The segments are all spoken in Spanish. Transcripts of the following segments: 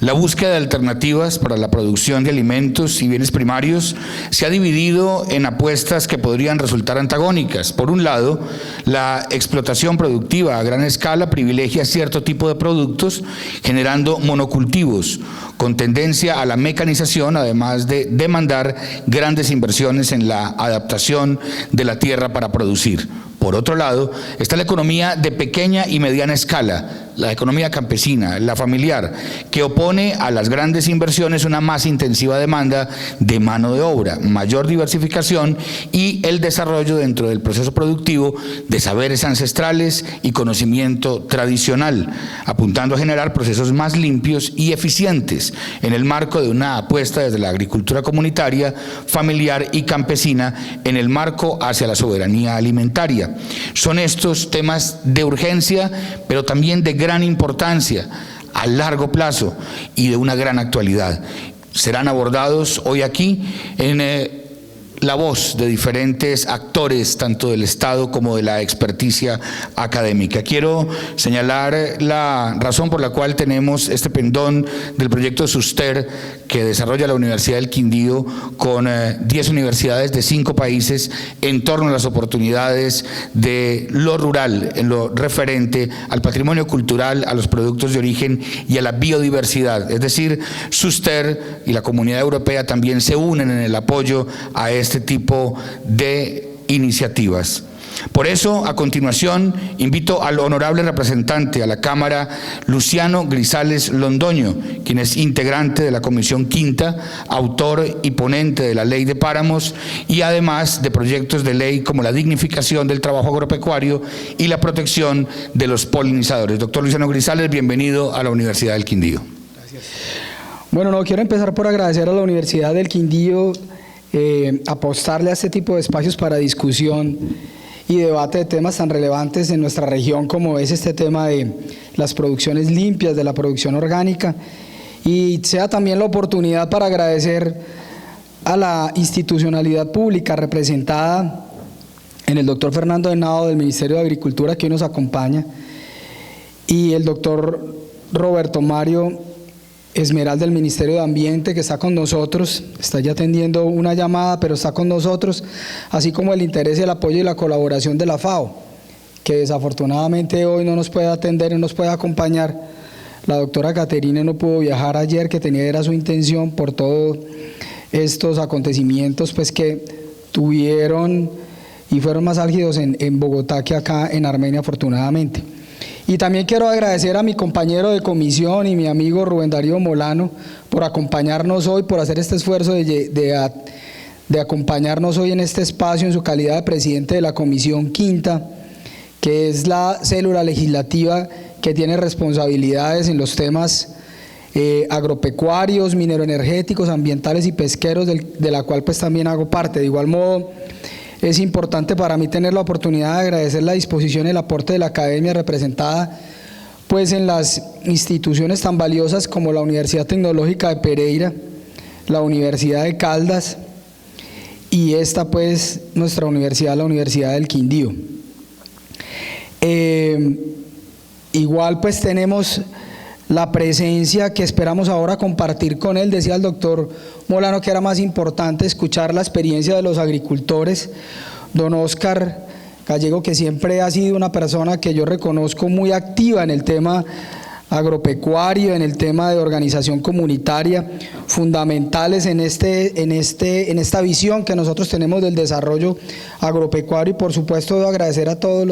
La búsqueda de alternativas para la producción de alimentos y bienes primarios se ha dividido en apuestas que podrían resultar antagónicas. Por un lado, la explotación productiva a gran escala privilegia cierto tipo de productos, generando monocultivos, con tendencia a la mecanización, además de demandar grandes inversiones en la adaptación de la tierra para producir. Por otro lado, está la economía de pequeña y mediana escala, la economía campesina, la familiar, que opone a las grandes inversiones una más intensiva demanda de mano de obra, mayor diversificación y el desarrollo dentro del proceso productivo de saberes ancestrales y conocimiento tradicional, apuntando a generar procesos más limpios y eficientes en el marco de una apuesta desde la agricultura comunitaria, familiar y campesina en el marco hacia la soberanía alimentaria. Son estos temas de urgencia, pero también de gran importancia a largo plazo y de una gran actualidad. Serán abordados hoy aquí en la voz de diferentes actores, tanto del Estado como de la experticia académica. Quiero señalar la razón por la cual tenemos este pendón del proyecto SUSTER que desarrolla la Universidad del Quindío con 10 universidades de 5 países en torno a las oportunidades de lo rural, en lo referente al patrimonio cultural, a los productos de origen y a la biodiversidad. Es decir, SUSTER y la Comunidad Europea también se unen en el apoyo a este tipo de iniciativas. Por eso, a continuación, invito al honorable representante a la Cámara, Luciano Grisales Londoño, quien es integrante de la Comisión Quinta, autor y ponente de la Ley de Páramos y además de proyectos de ley como la dignificación del trabajo agropecuario y la protección de los polinizadores. Doctor Luciano Grisales, bienvenido a la Universidad del Quindío. Gracias. Bueno, quiero empezar por agradecer a la Universidad del Quindío apostarle a este tipo de espacios para discusión y debate de temas tan relevantes en nuestra región como es este tema de las producciones limpias, de la producción orgánica, y sea también la oportunidad para agradecer a la institucionalidad pública representada en el doctor Fernando Henao del Ministerio de Agricultura, que hoy nos acompaña, y el doctor Roberto Mario Esmeral del Ministerio de Ambiente, que está con nosotros, está ya atendiendo una llamada, pero está con nosotros, así como el interés, el apoyo y la colaboración de la FAO, que desafortunadamente hoy no nos puede atender, no nos puede acompañar. La doctora Caterine no pudo viajar ayer, que era su intención por todos estos acontecimientos pues, que tuvieron y fueron más álgidos en Bogotá que acá en Armenia, afortunadamente. Y también quiero agradecer a mi compañero de comisión y mi amigo Rubén Darío Molano por acompañarnos hoy, por hacer este esfuerzo de acompañarnos hoy en este espacio en su calidad de presidente de la Comisión Quinta, que es la célula legislativa que tiene responsabilidades en los temas agropecuarios, mineroenergéticos, ambientales y pesqueros, de la cual pues también hago parte. De igual modo, es importante para mí tener la oportunidad de agradecer la disposición y el aporte de la academia representada pues en las instituciones tan valiosas como la Universidad Tecnológica de Pereira, la Universidad de Caldas y esta pues nuestra universidad, la Universidad del Quindío. Igual pues tenemos la presencia que esperamos ahora compartir con él. Decía el doctor Molano que era más importante escuchar la experiencia de los agricultores. Don Óscar Gallego, que siempre ha sido una persona que yo reconozco muy activa en el tema agropecuario, en el tema de organización comunitaria, fundamentales en esta visión que nosotros tenemos del desarrollo agropecuario. Y por supuesto debo agradecer a todas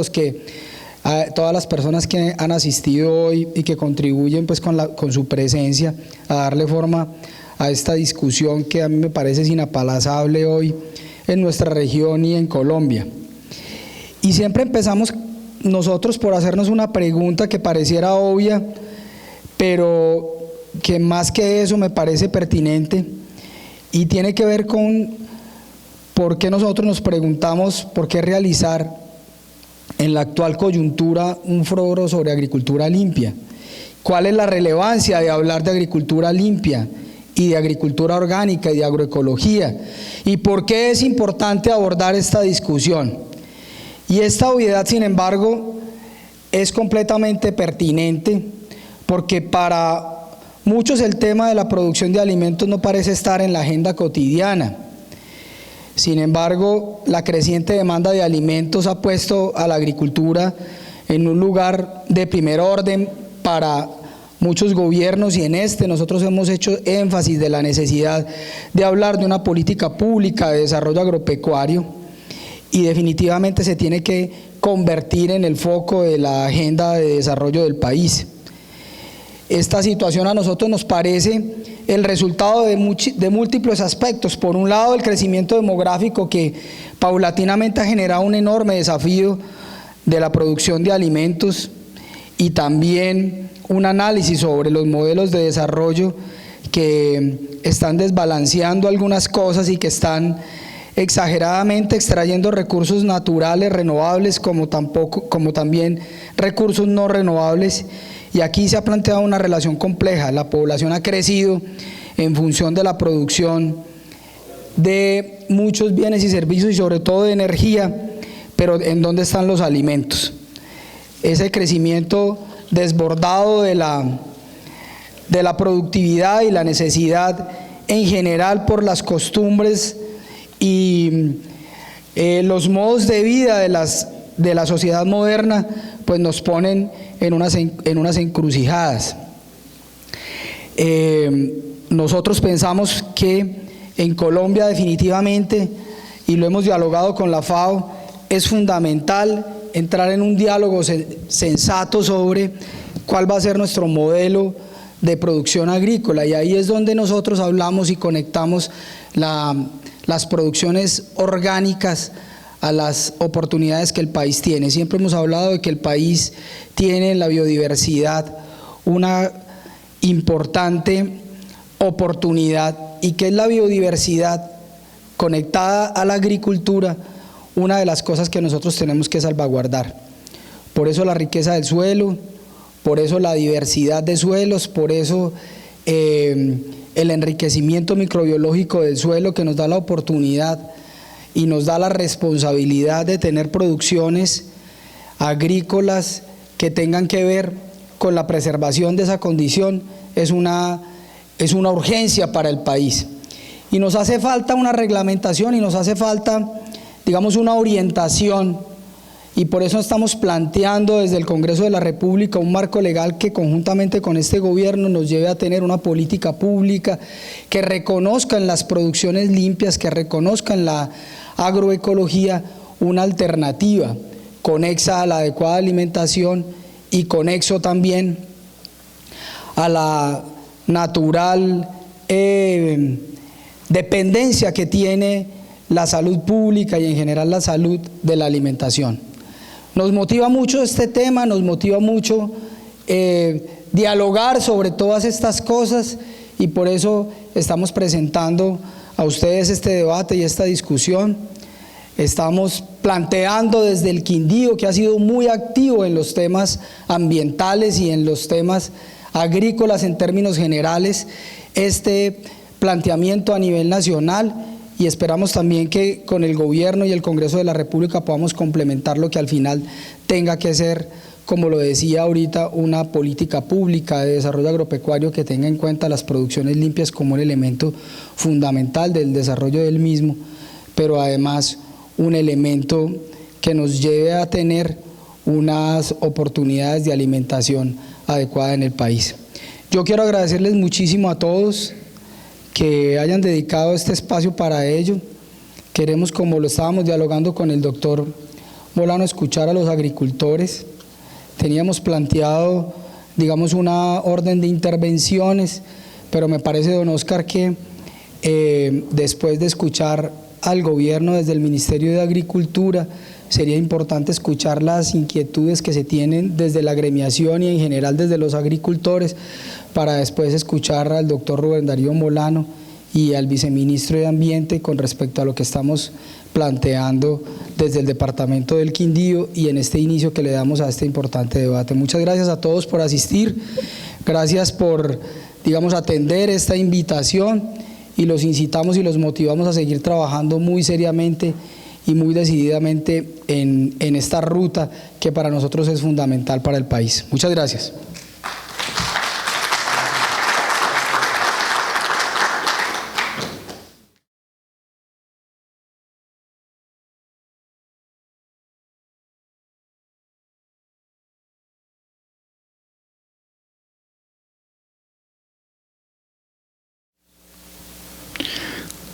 las personas que han asistido hoy y que contribuyen pues con su presencia a darle forma a esta discusión que a mí me parece inaplazable hoy en nuestra región y en Colombia. Y siempre empezamos nosotros por hacernos una pregunta que pareciera obvia, pero que más que eso me parece pertinente y tiene que ver con por qué nosotros nos preguntamos por qué realizar en la actual coyuntura un foro sobre agricultura limpia. ¿Cuál es la relevancia de hablar de agricultura limpia y de agricultura orgánica y de agroecología? ¿Y por qué es importante abordar esta discusión? Y esta obviedad, sin embargo, es completamente pertinente porque para muchos el tema de la producción de alimentos no parece estar en la agenda cotidiana. Sin embargo, la creciente demanda de alimentos ha puesto a la agricultura en un lugar de primer orden para muchos gobiernos, y en nosotros hemos hecho énfasis de la necesidad de hablar de una política pública de desarrollo agropecuario, y definitivamente se tiene que convertir en el foco de la agenda de desarrollo del país. Esta situación a nosotros nos parece el resultado de múltiples aspectos. Por un lado, el crecimiento demográfico que paulatinamente ha generado un enorme desafío de la producción de alimentos, y también un análisis sobre los modelos de desarrollo que están desbalanceando algunas cosas y que están exageradamente extrayendo recursos naturales renovables como también recursos no renovables. Y aquí se ha planteado una relación compleja. La población ha crecido en función de la producción de muchos bienes y servicios, y sobre todo de energía, pero ¿en dónde están los alimentos? Ese crecimiento desbordado de la productividad y la necesidad en general por las costumbres y los modos de vida de la sociedad moderna, pues nos ponen en unas encrucijadas. Nosotros pensamos que en Colombia definitivamente, y lo hemos dialogado con la FAO, es fundamental entrar en un diálogo sensato sobre cuál va a ser nuestro modelo de producción agrícola, y ahí es donde nosotros hablamos y conectamos las producciones orgánicas a las oportunidades que el país tiene. Siempre hemos hablado de que el país tiene en la biodiversidad una importante oportunidad, y que es la biodiversidad conectada a la agricultura una de las cosas que nosotros tenemos que salvaguardar. Por eso la riqueza del suelo, por eso la diversidad de suelos, por eso el enriquecimiento microbiológico del suelo, que nos da la oportunidad y nos da la responsabilidad de tener producciones agrícolas que tengan que ver con la preservación de esa condición, es una urgencia para el país. Y nos hace falta una reglamentación, y nos hace falta, digamos, una orientación, y por eso estamos planteando desde el Congreso de la República un marco legal que conjuntamente con este gobierno nos lleve a tener una política pública que reconozca en las producciones limpias, que reconozca en la agroecología una alternativa conexa a la adecuada alimentación y conexo también a la natural dependencia que tiene la salud pública y en general la salud de la alimentación. Nos motiva mucho este tema, nos motiva mucho dialogar sobre todas estas cosas, y por eso estamos presentando a ustedes este debate y esta discusión. Estamos planteando desde el Quindío, que ha sido muy activo en los temas ambientales y en los temas agrícolas en términos generales, este planteamiento a nivel nacional, y esperamos también que con el gobierno y el Congreso de la República podamos complementar lo que al final tenga que ser, como lo decía ahorita, una política pública de desarrollo agropecuario que tenga en cuenta las producciones limpias como un elemento fundamental del desarrollo del mismo, pero además un elemento que nos lleve a tener unas oportunidades de alimentación adecuada en el país. Yo quiero agradecerles muchísimo a todos que hayan dedicado este espacio para ello. Queremos, como lo estábamos dialogando con el doctor Molano, escuchar a los agricultores. Teníamos planteado, digamos, una orden de intervenciones, pero me parece, don Oscar, que después de escuchar al gobierno desde el Ministerio de Agricultura, sería importante escuchar las inquietudes que se tienen desde la agremiación y en general desde los agricultores, para después escuchar al doctor Rubén Darío Molano y al viceministro de Ambiente con respecto a lo que estamos planteando desde el departamento del Quindío y en este inicio que le damos a este importante debate. Muchas gracias a todos por asistir, gracias por, digamos, atender esta invitación, y los incitamos y los motivamos a seguir trabajando muy seriamente y muy decididamente en esta ruta que para nosotros es fundamental para el país. Muchas gracias.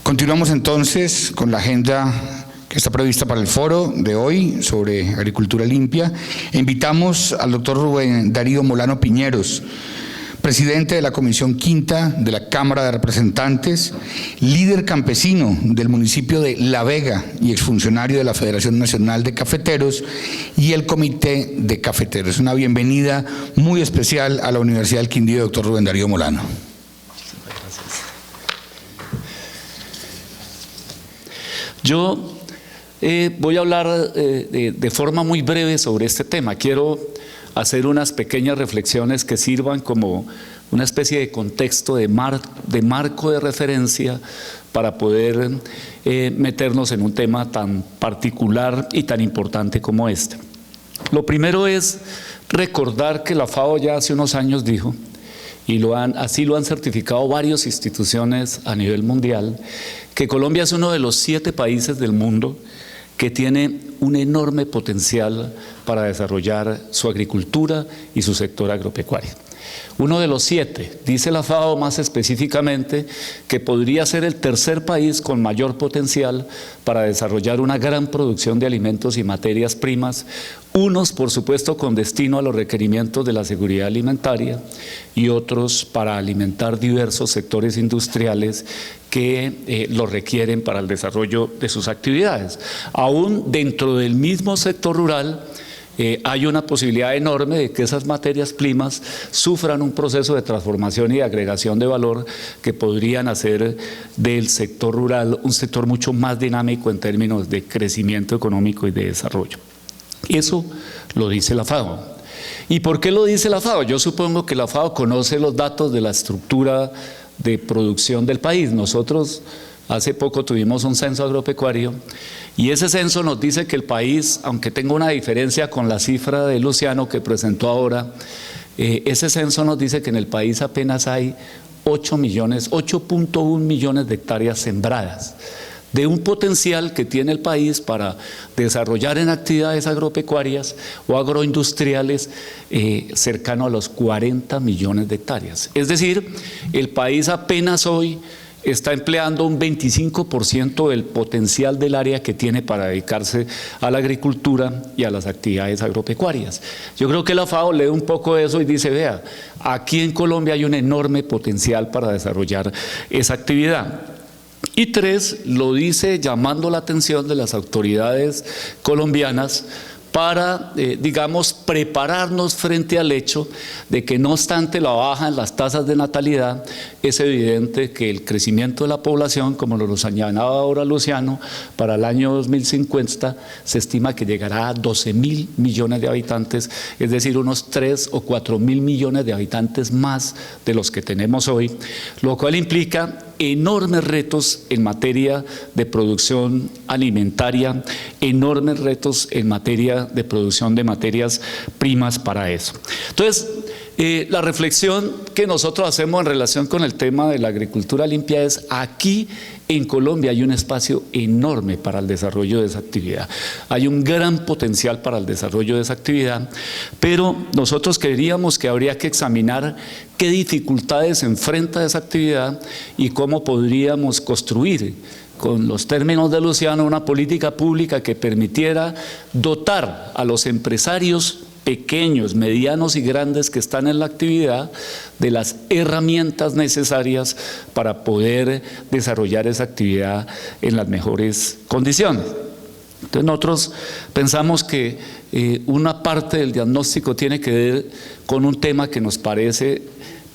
Continuamos entonces con la agenda que está prevista para el foro de hoy sobre agricultura limpia. Invitamos al doctor Rubén Darío Molano Piñeros, presidente de la Comisión Quinta de la Cámara de Representantes, líder campesino del municipio de La Vega y exfuncionario de la Federación Nacional de Cafeteros y el Comité de Cafeteros. Una bienvenida muy especial a la Universidad del Quindío, doctor Rubén Darío Molano. Yo voy a hablar de forma muy breve sobre este tema. Quiero hacer unas pequeñas reflexiones que sirvan como una especie de contexto, de marco de referencia para poder meternos en un tema tan particular y tan importante como este. Lo primero es recordar que la FAO ya hace unos años dijo, y así lo han certificado varias instituciones a nivel mundial, que Colombia es uno de los 7 países del mundo que tiene un enorme potencial para desarrollar su agricultura y su sector agropecuario. Uno de los 7, dice la FAO más específicamente, que podría ser el tercer país con mayor potencial para desarrollar una gran producción de alimentos y materias primas, unos por supuesto con destino a los requerimientos de la seguridad alimentaria y otros para alimentar diversos sectores industriales que lo requieren para el desarrollo de sus actividades. Aún dentro del mismo sector rural, hay una posibilidad enorme de que esas materias primas sufran un proceso de transformación y de agregación de valor que podrían hacer del sector rural un sector mucho más dinámico en términos de crecimiento económico y de desarrollo. Eso lo dice la FAO. ¿Y por qué lo dice la FAO? Yo supongo que la FAO conoce los datos de la estructura de producción del país. Nosotros hace poco tuvimos un censo agropecuario y ese censo nos dice que el país, aunque tenga una diferencia con la cifra de Luciano que presentó ahora, ese censo nos dice que en el país apenas hay 8.1 millones de hectáreas sembradas, de un potencial que tiene el país para desarrollar en actividades agropecuarias o agroindustriales cercano a los 40 millones de hectáreas. Es decir, el país apenas hoy está empleando un 25% del potencial del área que tiene para dedicarse a la agricultura y a las actividades agropecuarias. Yo creo que la FAO lee un poco de eso y dice, vea, aquí en Colombia hay un enorme potencial para desarrollar esa actividad. Y 3, lo dice llamando la atención de las autoridades colombianas para, digamos, prepararnos frente al hecho de que no obstante la baja en las tasas de natalidad, es evidente que el crecimiento de la población, como lo señalaba ahora Luciano, para el año 2050 se estima que llegará a 12.000 millones de habitantes, es decir, unos 3 o 4.000 millones de habitantes más de los que tenemos hoy, lo cual implica enormes retos en materia de producción alimentaria, enormes retos en materia de producción de materias primas para eso. Entonces, la reflexión que nosotros hacemos en relación con el tema de la agricultura limpia es: aquí en Colombia hay un espacio enorme para el desarrollo de esa actividad. Hay un gran potencial para el desarrollo de esa actividad, pero nosotros creeríamos que habría que examinar qué dificultades enfrenta esa actividad y cómo podríamos construir, con los términos de Luciano, una política pública que permitiera dotar a los empresarios pequeños, medianos y grandes que están en la actividad de las herramientas necesarias para poder desarrollar esa actividad en las mejores condiciones. Entonces nosotros pensamos que una parte del diagnóstico tiene que ver con un tema que nos parece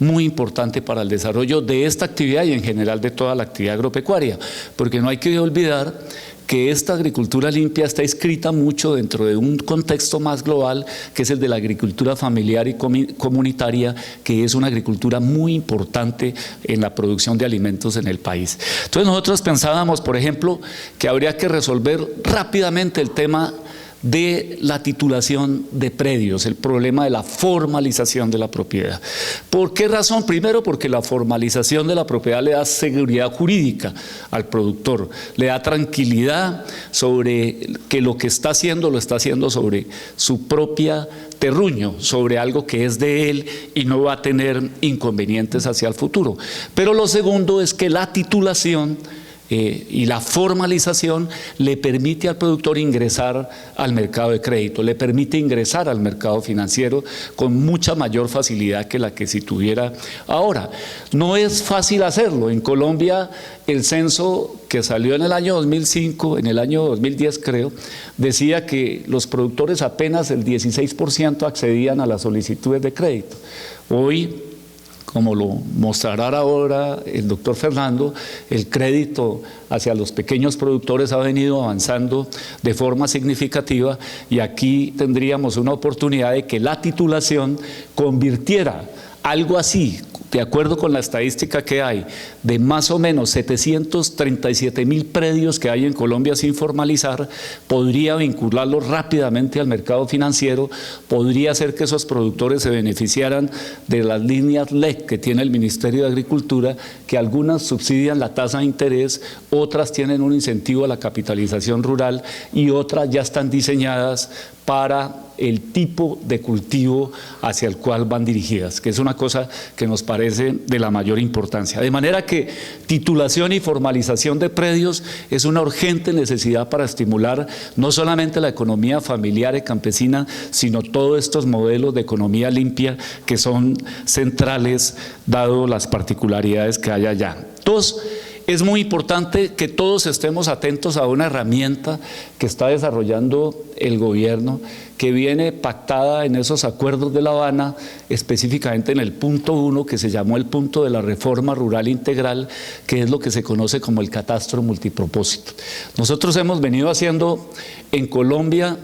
muy importante para el desarrollo de esta actividad y en general de toda la actividad agropecuaria, porque no hay que olvidar que esta agricultura limpia está inscrita mucho dentro de un contexto más global, que es el de la agricultura familiar y comunitaria, que es una agricultura muy importante en la producción de alimentos en el país. Entonces nosotros pensábamos, por ejemplo, que habría que resolver rápidamente el tema de la titulación de predios, el problema de la formalización de la propiedad. ¿Por qué razón? Primero, porque la formalización de la propiedad le da seguridad jurídica al productor, le da tranquilidad sobre que lo que está haciendo lo está haciendo sobre su propia terruño, sobre algo que es de él y no va a tener inconvenientes hacia el futuro. Pero lo segundo es que la titulación y la formalización le permite al productor ingresar al mercado de crédito, le permite ingresar al mercado financiero con mucha mayor facilidad que la que si tuviera ahora. No es fácil hacerlo. En Colombia el censo que salió en el año 2005, en el año 2010 creo, decía que los productores apenas el 16% accedían a las solicitudes de crédito. Hoy, como lo mostrará ahora el doctor Fernando, el crédito hacia los pequeños productores ha venido avanzando de forma significativa y aquí tendríamos una oportunidad de que la titulación convirtiera algo así, de acuerdo con la estadística que hay, de más o menos 737.000 predios que hay en Colombia sin formalizar, podría vincularlos rápidamente al mercado financiero, podría hacer que esos productores se beneficiaran de las líneas LEC que tiene el Ministerio de Agricultura, que algunas subsidian la tasa de interés, otras tienen un incentivo a la capitalización rural y otras ya están diseñadas para el tipo de cultivo hacia el cual van dirigidas, que es una cosa que nos parece de la mayor importancia. De manera que titulación y formalización de predios es una urgente necesidad para estimular no solamente la economía familiar y campesina, sino todos estos modelos de economía limpia que son centrales dado las particularidades que hay allá. Dos, es muy importante que todos estemos atentos a una herramienta que está desarrollando el gobierno, que viene pactada en esos acuerdos de La Habana, específicamente en el punto 1, que se llamó el punto de la reforma rural integral, que es lo que se conoce como el catastro multipropósito. Nosotros hemos venido haciendo en Colombia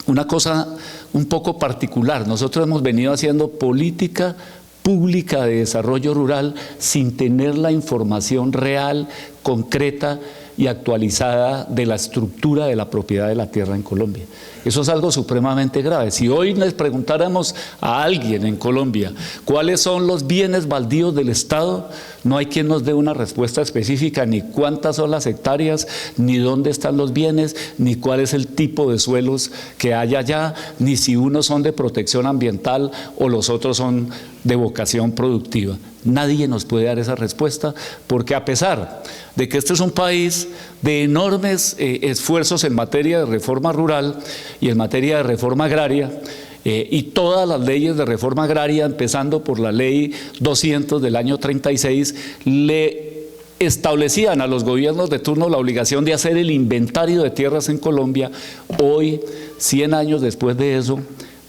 una cosa un poco particular. Nosotros hemos venido haciendo política pública de desarrollo rural sin tener la información real, concreta y actualizada de la estructura de la propiedad de la tierra en Colombia. Eso es algo supremamente grave. Si hoy les preguntáramos a alguien en Colombia cuáles son los bienes baldíos del Estado, no hay quien nos dé una respuesta específica, ni cuántas son las hectáreas, ni dónde están los bienes, ni cuál es el tipo de suelos que hay allá, ni si unos son de protección ambiental o los otros son de vocación productiva. Nadie nos puede dar esa respuesta porque a pesar de que este es un país de enormes esfuerzos en materia de reforma rural y en materia de reforma agraria, y todas las leyes de reforma agraria, empezando por la ley 200 del año 36, le establecían a los gobiernos de turno la obligación de hacer el inventario de tierras en Colombia. Hoy, 100 años después de eso,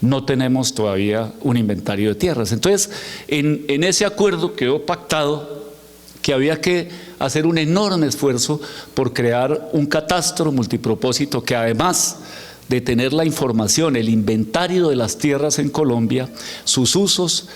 no tenemos todavía un inventario de tierras. Entonces, en ese acuerdo quedó pactado que había que hacer un enorme esfuerzo por crear un catastro multipropósito que además de tener la información, el inventario de las tierras en Colombia, sus usos,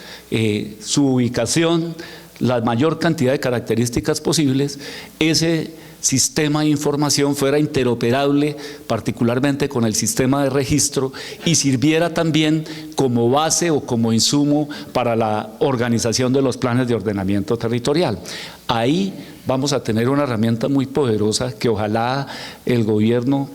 su ubicación, la mayor cantidad de características posibles, ese sistema de información fuera interoperable, particularmente con el sistema de registro, y sirviera también como base o como insumo para la organización de los planes de ordenamiento territorial. Ahí vamos a tener una herramienta muy poderosa que ojalá el gobierno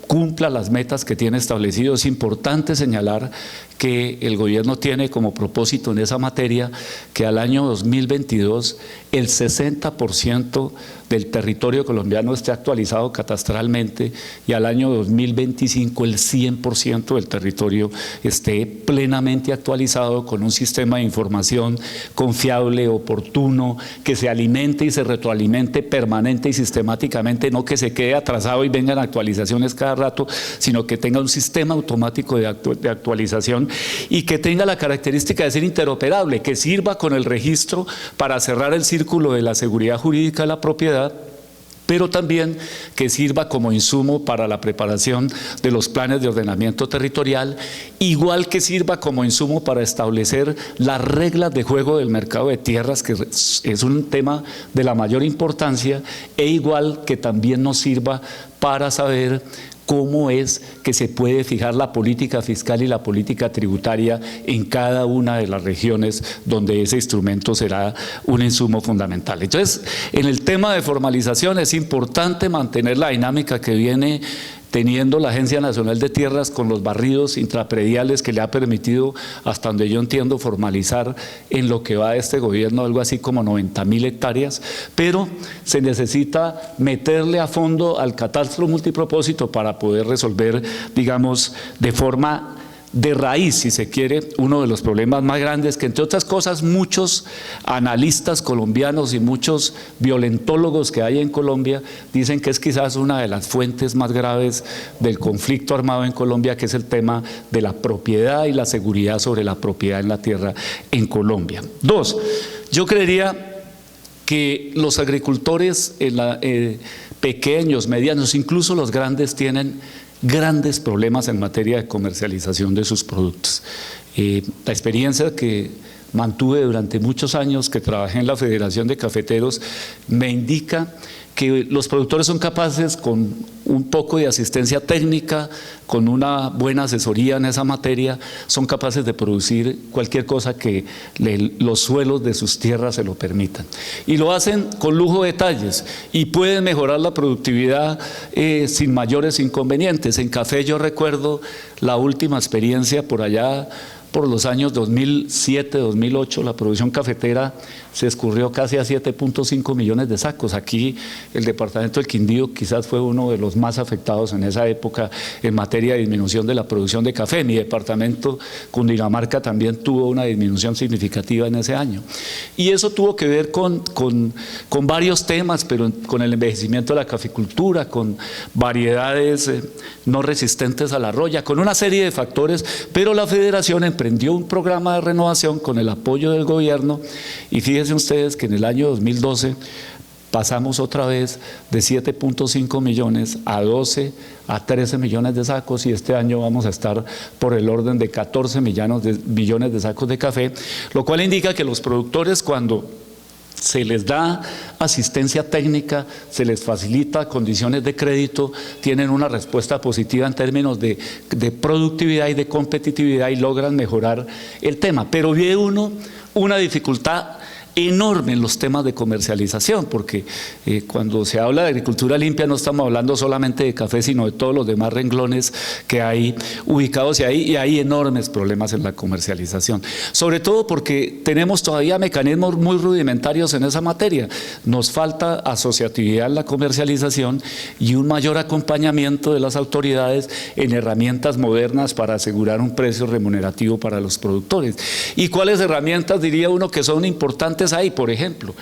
cumpla las metas que tiene establecido. Es importante señalar que el gobierno tiene como propósito en esa materia que al año 2022 el 60% del territorio colombiano esté actualizado catastralmente y al año 2025 el 100% del territorio esté plenamente actualizado con un sistema de información confiable, oportuno, que se alimente y se retroalimente permanente y sistemáticamente, no que se quede atrasado y vengan actualizaciones cada rato, sino que tenga un sistema automático de actualización y que tenga la característica de ser interoperable, que sirva con el registro para cerrar el círculo de la seguridad jurídica de la propiedad, pero también que sirva como insumo para la preparación de los planes de ordenamiento territorial, igual que sirva como insumo para establecer las reglas de juego del mercado de tierras, que es un tema de la mayor importancia, e igual que también nos sirva para saber cómo es que se puede fijar la política fiscal y la política tributaria en cada una de las regiones donde ese instrumento será un insumo fundamental. Entonces, en el tema de formalización es importante mantener la dinámica que viene teniendo la Agencia Nacional de Tierras con los barridos intraprediales que le ha permitido, hasta donde yo entiendo, formalizar en lo que va de este gobierno algo así como 90.000 hectáreas, pero se necesita meterle a fondo al catastro multipropósito para poder resolver, digamos, de forma de raíz, si se quiere, uno de los problemas más grandes que, entre otras cosas, muchos analistas colombianos y muchos violentólogos que hay en Colombia dicen que es quizás una de las fuentes más graves del conflicto armado en Colombia, que es el tema de la propiedad y la seguridad sobre la propiedad en la tierra en Colombia. Dos, yo creería que los agricultores pequeños, medianos, incluso los grandes, tienen grandes problemas en materia de comercialización de sus productos. La experiencia que mantuve durante muchos años que trabajé en la Federación de Cafeteros me indica que los productores son capaces, con un poco de asistencia técnica, con una buena asesoría en esa materia, son capaces de producir cualquier cosa que los suelos de sus tierras se lo permitan. Y lo hacen con lujo de detalles y pueden mejorar la productividad sin mayores inconvenientes. En café yo recuerdo la última experiencia por allá, por los años 2007, 2008, la producción cafetera se escurrió casi a 7.5 millones de sacos. Aquí el departamento del Quindío quizás fue uno de los más afectados en esa época en materia de disminución de la producción de café. Mi departamento, Cundinamarca, también tuvo una disminución significativa en ese año. Y eso tuvo que ver con varios temas, pero con el envejecimiento de la caficultura, con variedades no resistentes a la roya, con una serie de factores, pero la Federación emprendió un programa de renovación con el apoyo del gobierno y fíjense ustedes que en el año 2012 pasamos otra vez de 7.5 millones a 12, a 13 millones de sacos y este año vamos a estar por el orden de 14 millones de sacos de café, lo cual indica que los productores, cuando se les da asistencia técnica, se les facilita condiciones de crédito, tienen una respuesta positiva en términos de productividad y de competitividad y logran mejorar el tema. Pero ve uno una dificultad enorme en los temas de comercialización, porque cuando se habla de agricultura limpia no estamos hablando solamente de café, sino de todos los demás renglones que hay ubicados y hay enormes problemas en la comercialización, sobre todo porque tenemos todavía mecanismos muy rudimentarios en esa materia. Nos falta asociatividad en la comercialización y un mayor acompañamiento de las autoridades en herramientas modernas para asegurar un precio remunerativo para los productores. ¿Y cuáles herramientas diría uno que son importantes ahí? Por ejemplo,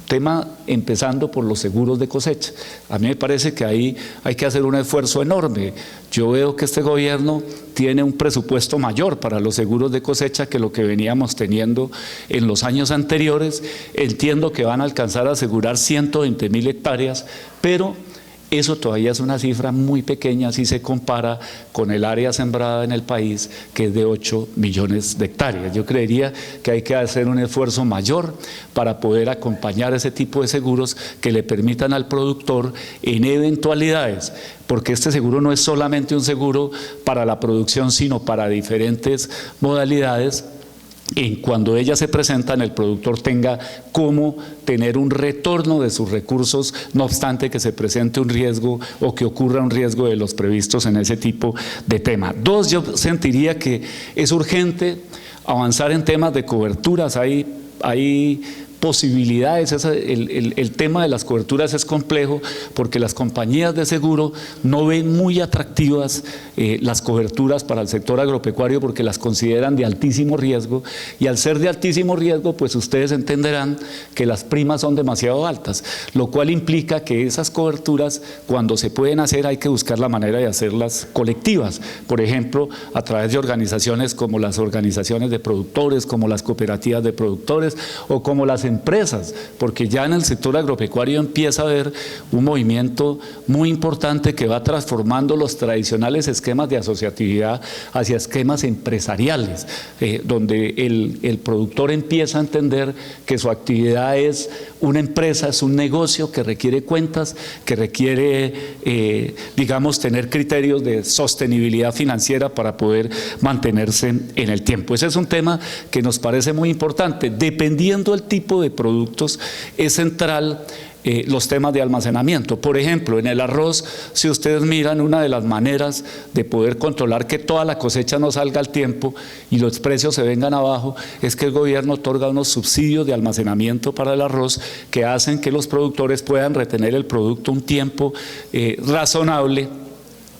tema empezando por los seguros de cosecha. A mí me parece que ahí hay que hacer un esfuerzo enorme. Yo veo que este gobierno tiene un presupuesto mayor para los seguros de cosecha que lo que veníamos teniendo en los años anteriores. Entiendo que van a alcanzar a asegurar 120.000 hectáreas, pero eso todavía es una cifra muy pequeña si se compara con el área sembrada en el país, que es de 8 millones de hectáreas. Yo creería que hay que hacer un esfuerzo mayor para poder acompañar ese tipo de seguros que le permitan al productor en eventualidades, porque este seguro no es solamente un seguro para la producción, sino para diferentes modalidades. Cuando ellas se presentan, el productor tenga cómo tener un retorno de sus recursos, no obstante que se presente un riesgo o que ocurra un riesgo de los previstos en ese tipo de tema. Dos, yo sentiría que es urgente avanzar en temas de coberturas. Hay posibilidades. El tema de las coberturas es complejo porque las compañías de seguro no ven muy atractivas las coberturas para el sector agropecuario porque las consideran de altísimo riesgo, y al ser de altísimo riesgo, pues ustedes entenderán que las primas son demasiado altas, lo cual implica que esas coberturas, cuando se pueden hacer, hay que buscar la manera de hacerlas colectivas, por ejemplo, a través de organizaciones como las organizaciones de productores, como las cooperativas de productores o como las empresas, porque ya en el sector agropecuario empieza a haber un movimiento muy importante que va transformando los tradicionales esquemas de asociatividad hacia esquemas empresariales, donde el productor empieza a entender que su actividad es una empresa, es un negocio que requiere cuentas, que requiere, digamos, tener criterios de sostenibilidad financiera para poder mantenerse en el tiempo. Ese es un tema que nos parece muy importante. Dependiendo del tipo de productos, es central los temas de almacenamiento. Por ejemplo, en el arroz, si ustedes miran, una de las maneras de poder controlar que toda la cosecha no salga al tiempo y los precios se vengan abajo, es que el gobierno otorga unos subsidios de almacenamiento para el arroz que hacen que los productores puedan retener el producto un tiempo razonable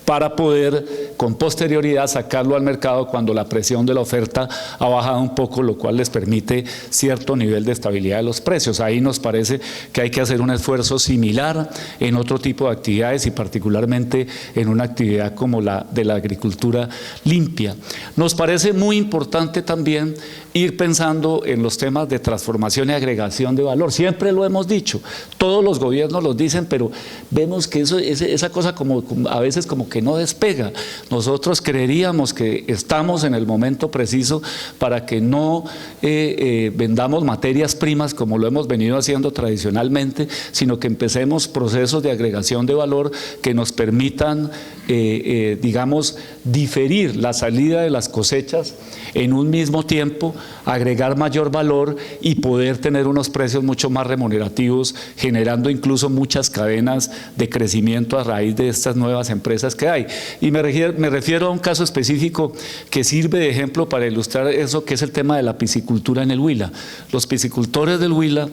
para poder con posterioridad sacarlo al mercado cuando la presión de la oferta ha bajado un poco, lo cual les permite cierto nivel de estabilidad de los precios. Ahí nos parece que hay que hacer un esfuerzo similar en otro tipo de actividades y particularmente en una actividad como la de la agricultura limpia. Nos parece muy importante también ir pensando en los temas de transformación y agregación de valor. Siempre lo hemos dicho, todos los gobiernos lo dicen, pero vemos que esa cosa a veces como que no despega. Nosotros creeríamos que estamos en el momento preciso para que no vendamos materias primas como lo hemos venido haciendo tradicionalmente, sino que empecemos procesos de agregación de valor que nos permitan, digamos, diferir la salida de las cosechas en un mismo tiempo, agregar mayor valor y poder tener unos precios mucho más remunerativos, generando incluso muchas cadenas de crecimiento a raíz de estas nuevas empresas que hay. Y me refiero a un caso específico que sirve de ejemplo para ilustrar eso, que es el tema de la piscicultura en el Huila. Los piscicultores del Huila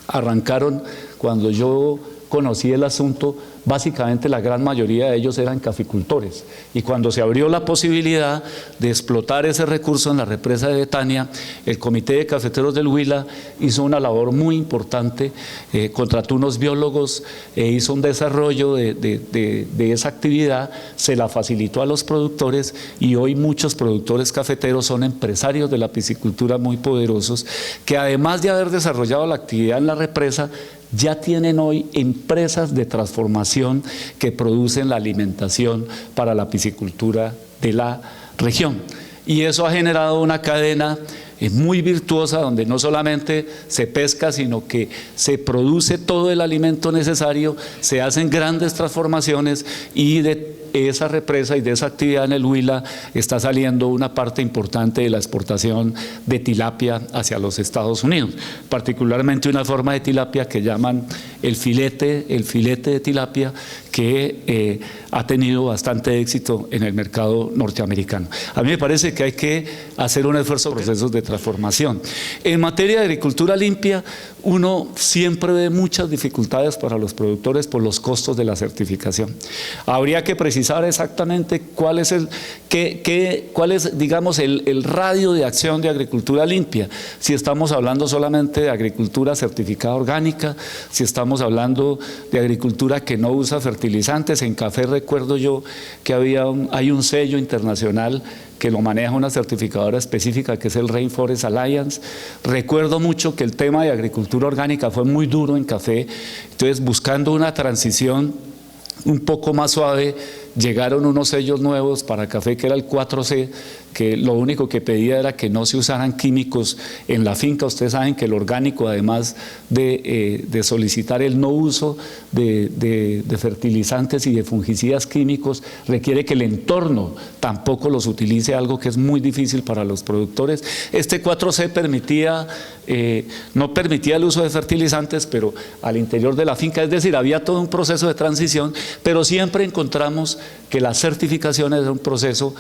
arrancaron cuando yo conocí el asunto. Básicamente la gran mayoría de ellos eran caficultores y cuando se abrió la posibilidad de explotar ese recurso en la represa de Betania, el Comité de Cafeteros del Huila hizo una labor muy importante, contrató unos biólogos e hizo un desarrollo de esa actividad, se la facilitó a los productores y hoy muchos productores cafeteros son empresarios de la piscicultura muy poderosos que además de haber desarrollado la actividad en la represa, ya tienen hoy empresas de transformación que producen la alimentación para la piscicultura de la región. Y eso ha generado una cadena muy virtuosa donde no solamente se pesca, sino que se produce todo el alimento necesario, se hacen grandes transformaciones y de esa represa y de esa actividad en el Huila está saliendo una parte importante de la exportación de tilapia hacia los Estados Unidos, particularmente una forma de tilapia que llaman el filete de tilapia, que ha tenido bastante éxito en el mercado norteamericano. A mí me parece que hay que hacer un esfuerzo en procesos de transformación. En materia de agricultura limpia, uno siempre ve muchas dificultades para los productores por los costos de la certificación. Habría que precisar exactamente cuál es digamos, el radio de acción de agricultura limpia. Si estamos hablando solamente de agricultura certificada orgánica, si estamos hablando de agricultura que no usa fertilizantes. En café recuerdo yo que hay un sello internacional que lo maneja una certificadora específica que es el Rainforest Alliance. Recuerdo mucho que el tema de agricultura orgánica fue muy duro en café, entonces buscando una transición un poco más suave, llegaron unos sellos nuevos para café que era el 4C, que lo único que pedía era que no se usaran químicos en la finca. Ustedes saben que el orgánico, además de solicitar el no uso de fertilizantes y de fungicidas químicos, requiere que el entorno tampoco los utilice, algo que es muy difícil para los productores. Este 4C no permitía el uso de fertilizantes, pero al interior de la finca, es decir, había todo un proceso de transición, pero siempre encontramos que la certificación es un proceso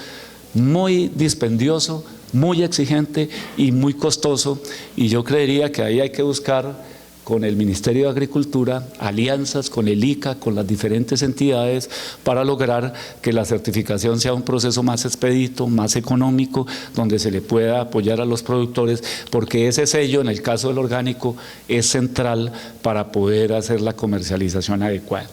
muy dispendioso, muy exigente y muy costoso, y yo creería que ahí hay que buscar con el Ministerio de Agricultura alianzas con el ICA, con las diferentes entidades para lograr que la certificación sea un proceso más expedito, más económico, donde se le pueda apoyar a los productores, porque ese sello en el caso del orgánico es central para poder hacer la comercialización adecuada.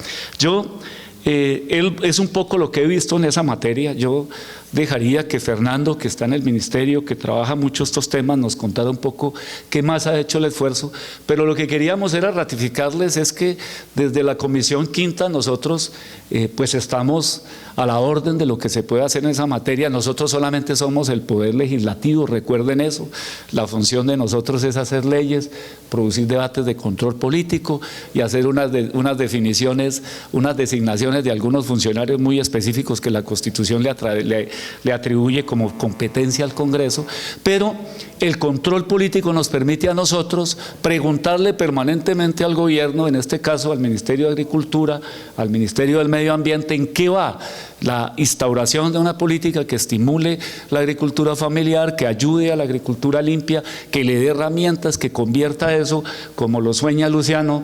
Es un poco lo que he visto en esa materia. Yo dejaría que Fernando, que está en el ministerio, que trabaja mucho estos temas, nos contara un poco qué más ha hecho el esfuerzo, pero lo que queríamos era ratificarles es que desde la Comisión Quinta nosotros pues estamos a la orden de lo que se puede hacer en esa materia. Nosotros solamente somos el poder legislativo, recuerden eso. La función de nosotros es hacer leyes, producir debates de control político y hacer unas definiciones, unas designaciones de algunos funcionarios muy específicos que la Constitución le atribuye como competencia al Congreso, pero el control político nos permite a nosotros preguntarle permanentemente al gobierno, en este caso al Ministerio de Agricultura, al Ministerio del Medio Ambiente, en qué va la instauración de una política que estimule la agricultura familiar, que ayude a la agricultura limpia, que le dé herramientas, que convierta eso, como lo sueña Luciano,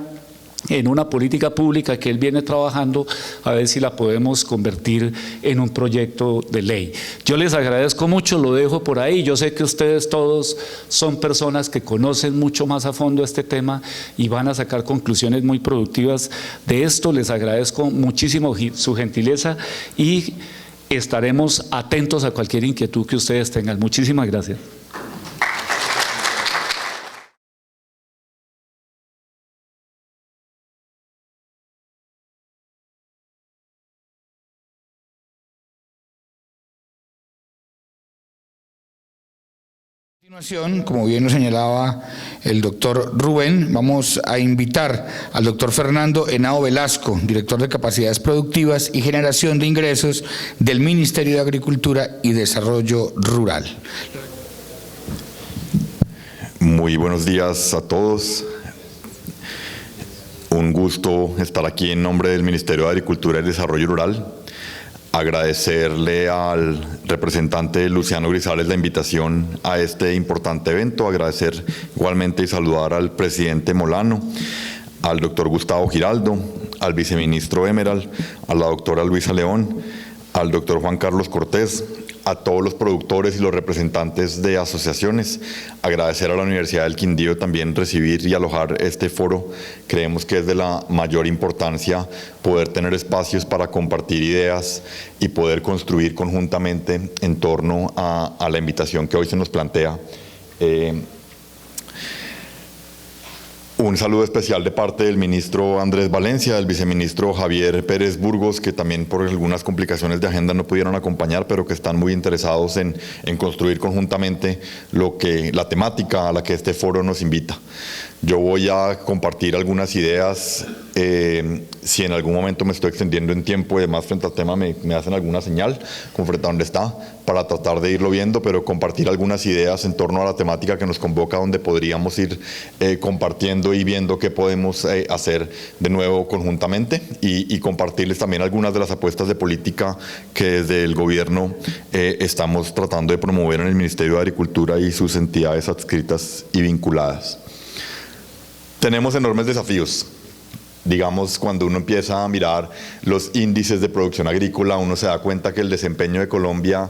en una política pública que él viene trabajando, a ver si la podemos convertir en un proyecto de ley. Yo les agradezco mucho, lo dejo por ahí. Yo sé que ustedes todos son personas que conocen mucho más a fondo este tema y van a sacar conclusiones muy productivas de esto. Les agradezco muchísimo su gentileza y estaremos atentos a cualquier inquietud que ustedes tengan. Muchísimas gracias. A continuación, como bien lo señalaba el doctor Rubén, vamos a invitar al doctor Fernando Henao Velasco, director de Capacidades Productivas y Generación de Ingresos del Ministerio de Agricultura y Desarrollo Rural. Muy buenos días a todos. Un gusto estar aquí en nombre del Ministerio de Agricultura y Desarrollo Rural. Agradecerle al representante Luciano Grisales la invitación a este importante evento, agradecer igualmente y saludar al presidente Molano, al doctor Gustavo Giraldo, al viceministro Emerald, a la doctora Luisa León, al doctor Juan Carlos Cortés, a todos los productores y los representantes de asociaciones, agradecer a la Universidad del Quindío también recibir y alojar este foro. Creemos que es de la mayor importancia poder tener espacios para compartir ideas y poder construir conjuntamente en torno a la invitación que hoy se nos plantea. Un saludo especial de parte del ministro Andrés Valencia, del viceministro Javier Pérez Burgos, que también por algunas complicaciones de agenda no pudieron acompañar, pero que están muy interesados en construir conjuntamente la temática a la que este foro nos invita. Yo voy a compartir algunas ideas, si en algún momento me estoy extendiendo en tiempo y demás frente al tema me hacen alguna señal, con frente a donde está, para tratar de irlo viendo, pero compartir algunas ideas en torno a la temática que nos convoca, donde podríamos ir compartiendo y viendo qué podemos hacer de nuevo conjuntamente y compartirles también algunas de las apuestas de política que desde el gobierno estamos tratando de promover en el Ministerio de Agricultura y sus entidades adscritas y vinculadas. Tenemos enormes desafíos. Digamos, cuando uno empieza a mirar los índices de producción agrícola, uno se da cuenta que el desempeño de Colombia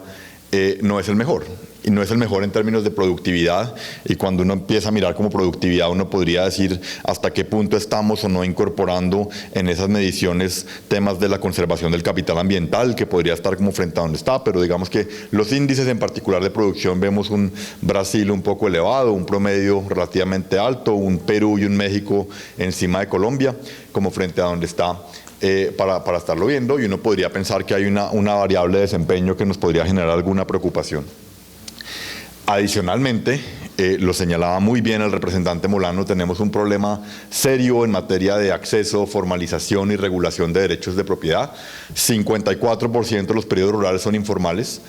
no es el mejor. Y no es el mejor en términos de productividad, y cuando uno empieza a mirar como productividad uno podría decir hasta qué punto estamos o no incorporando en esas mediciones temas de la conservación del capital ambiental, que podría estar como frente a donde está, pero digamos que los índices en particular de producción, vemos un Brasil un poco elevado, un promedio relativamente alto, un Perú y un México encima de Colombia, como frente a donde está. Para estarlo viendo, y uno podría pensar que hay una variable de desempeño que nos podría generar alguna preocupación. Adicionalmente, lo señalaba muy bien el representante Molano, tenemos un problema serio en materia de acceso, formalización y regulación de derechos de propiedad. 54% de los periodos rurales son informales.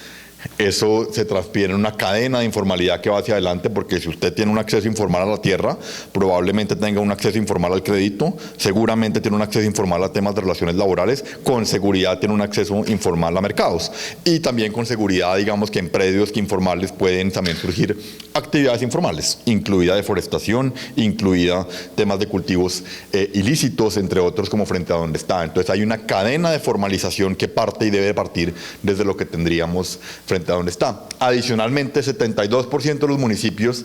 Eso se transpiera en una cadena de informalidad que va hacia adelante, porque si usted tiene un acceso informal a la tierra, probablemente tenga un acceso informal al crédito, seguramente tiene un acceso informal a temas de relaciones laborales, con seguridad tiene un acceso informal a mercados, y también con seguridad, digamos que en predios que informales pueden también surgir actividades informales, incluida deforestación, incluida temas de cultivos ilícitos, entre otros, como frente a donde está. Entonces hay una cadena de formalización que parte y debe partir desde lo que tendríamos frente a donde está. Adicionalmente, 72% de los municipios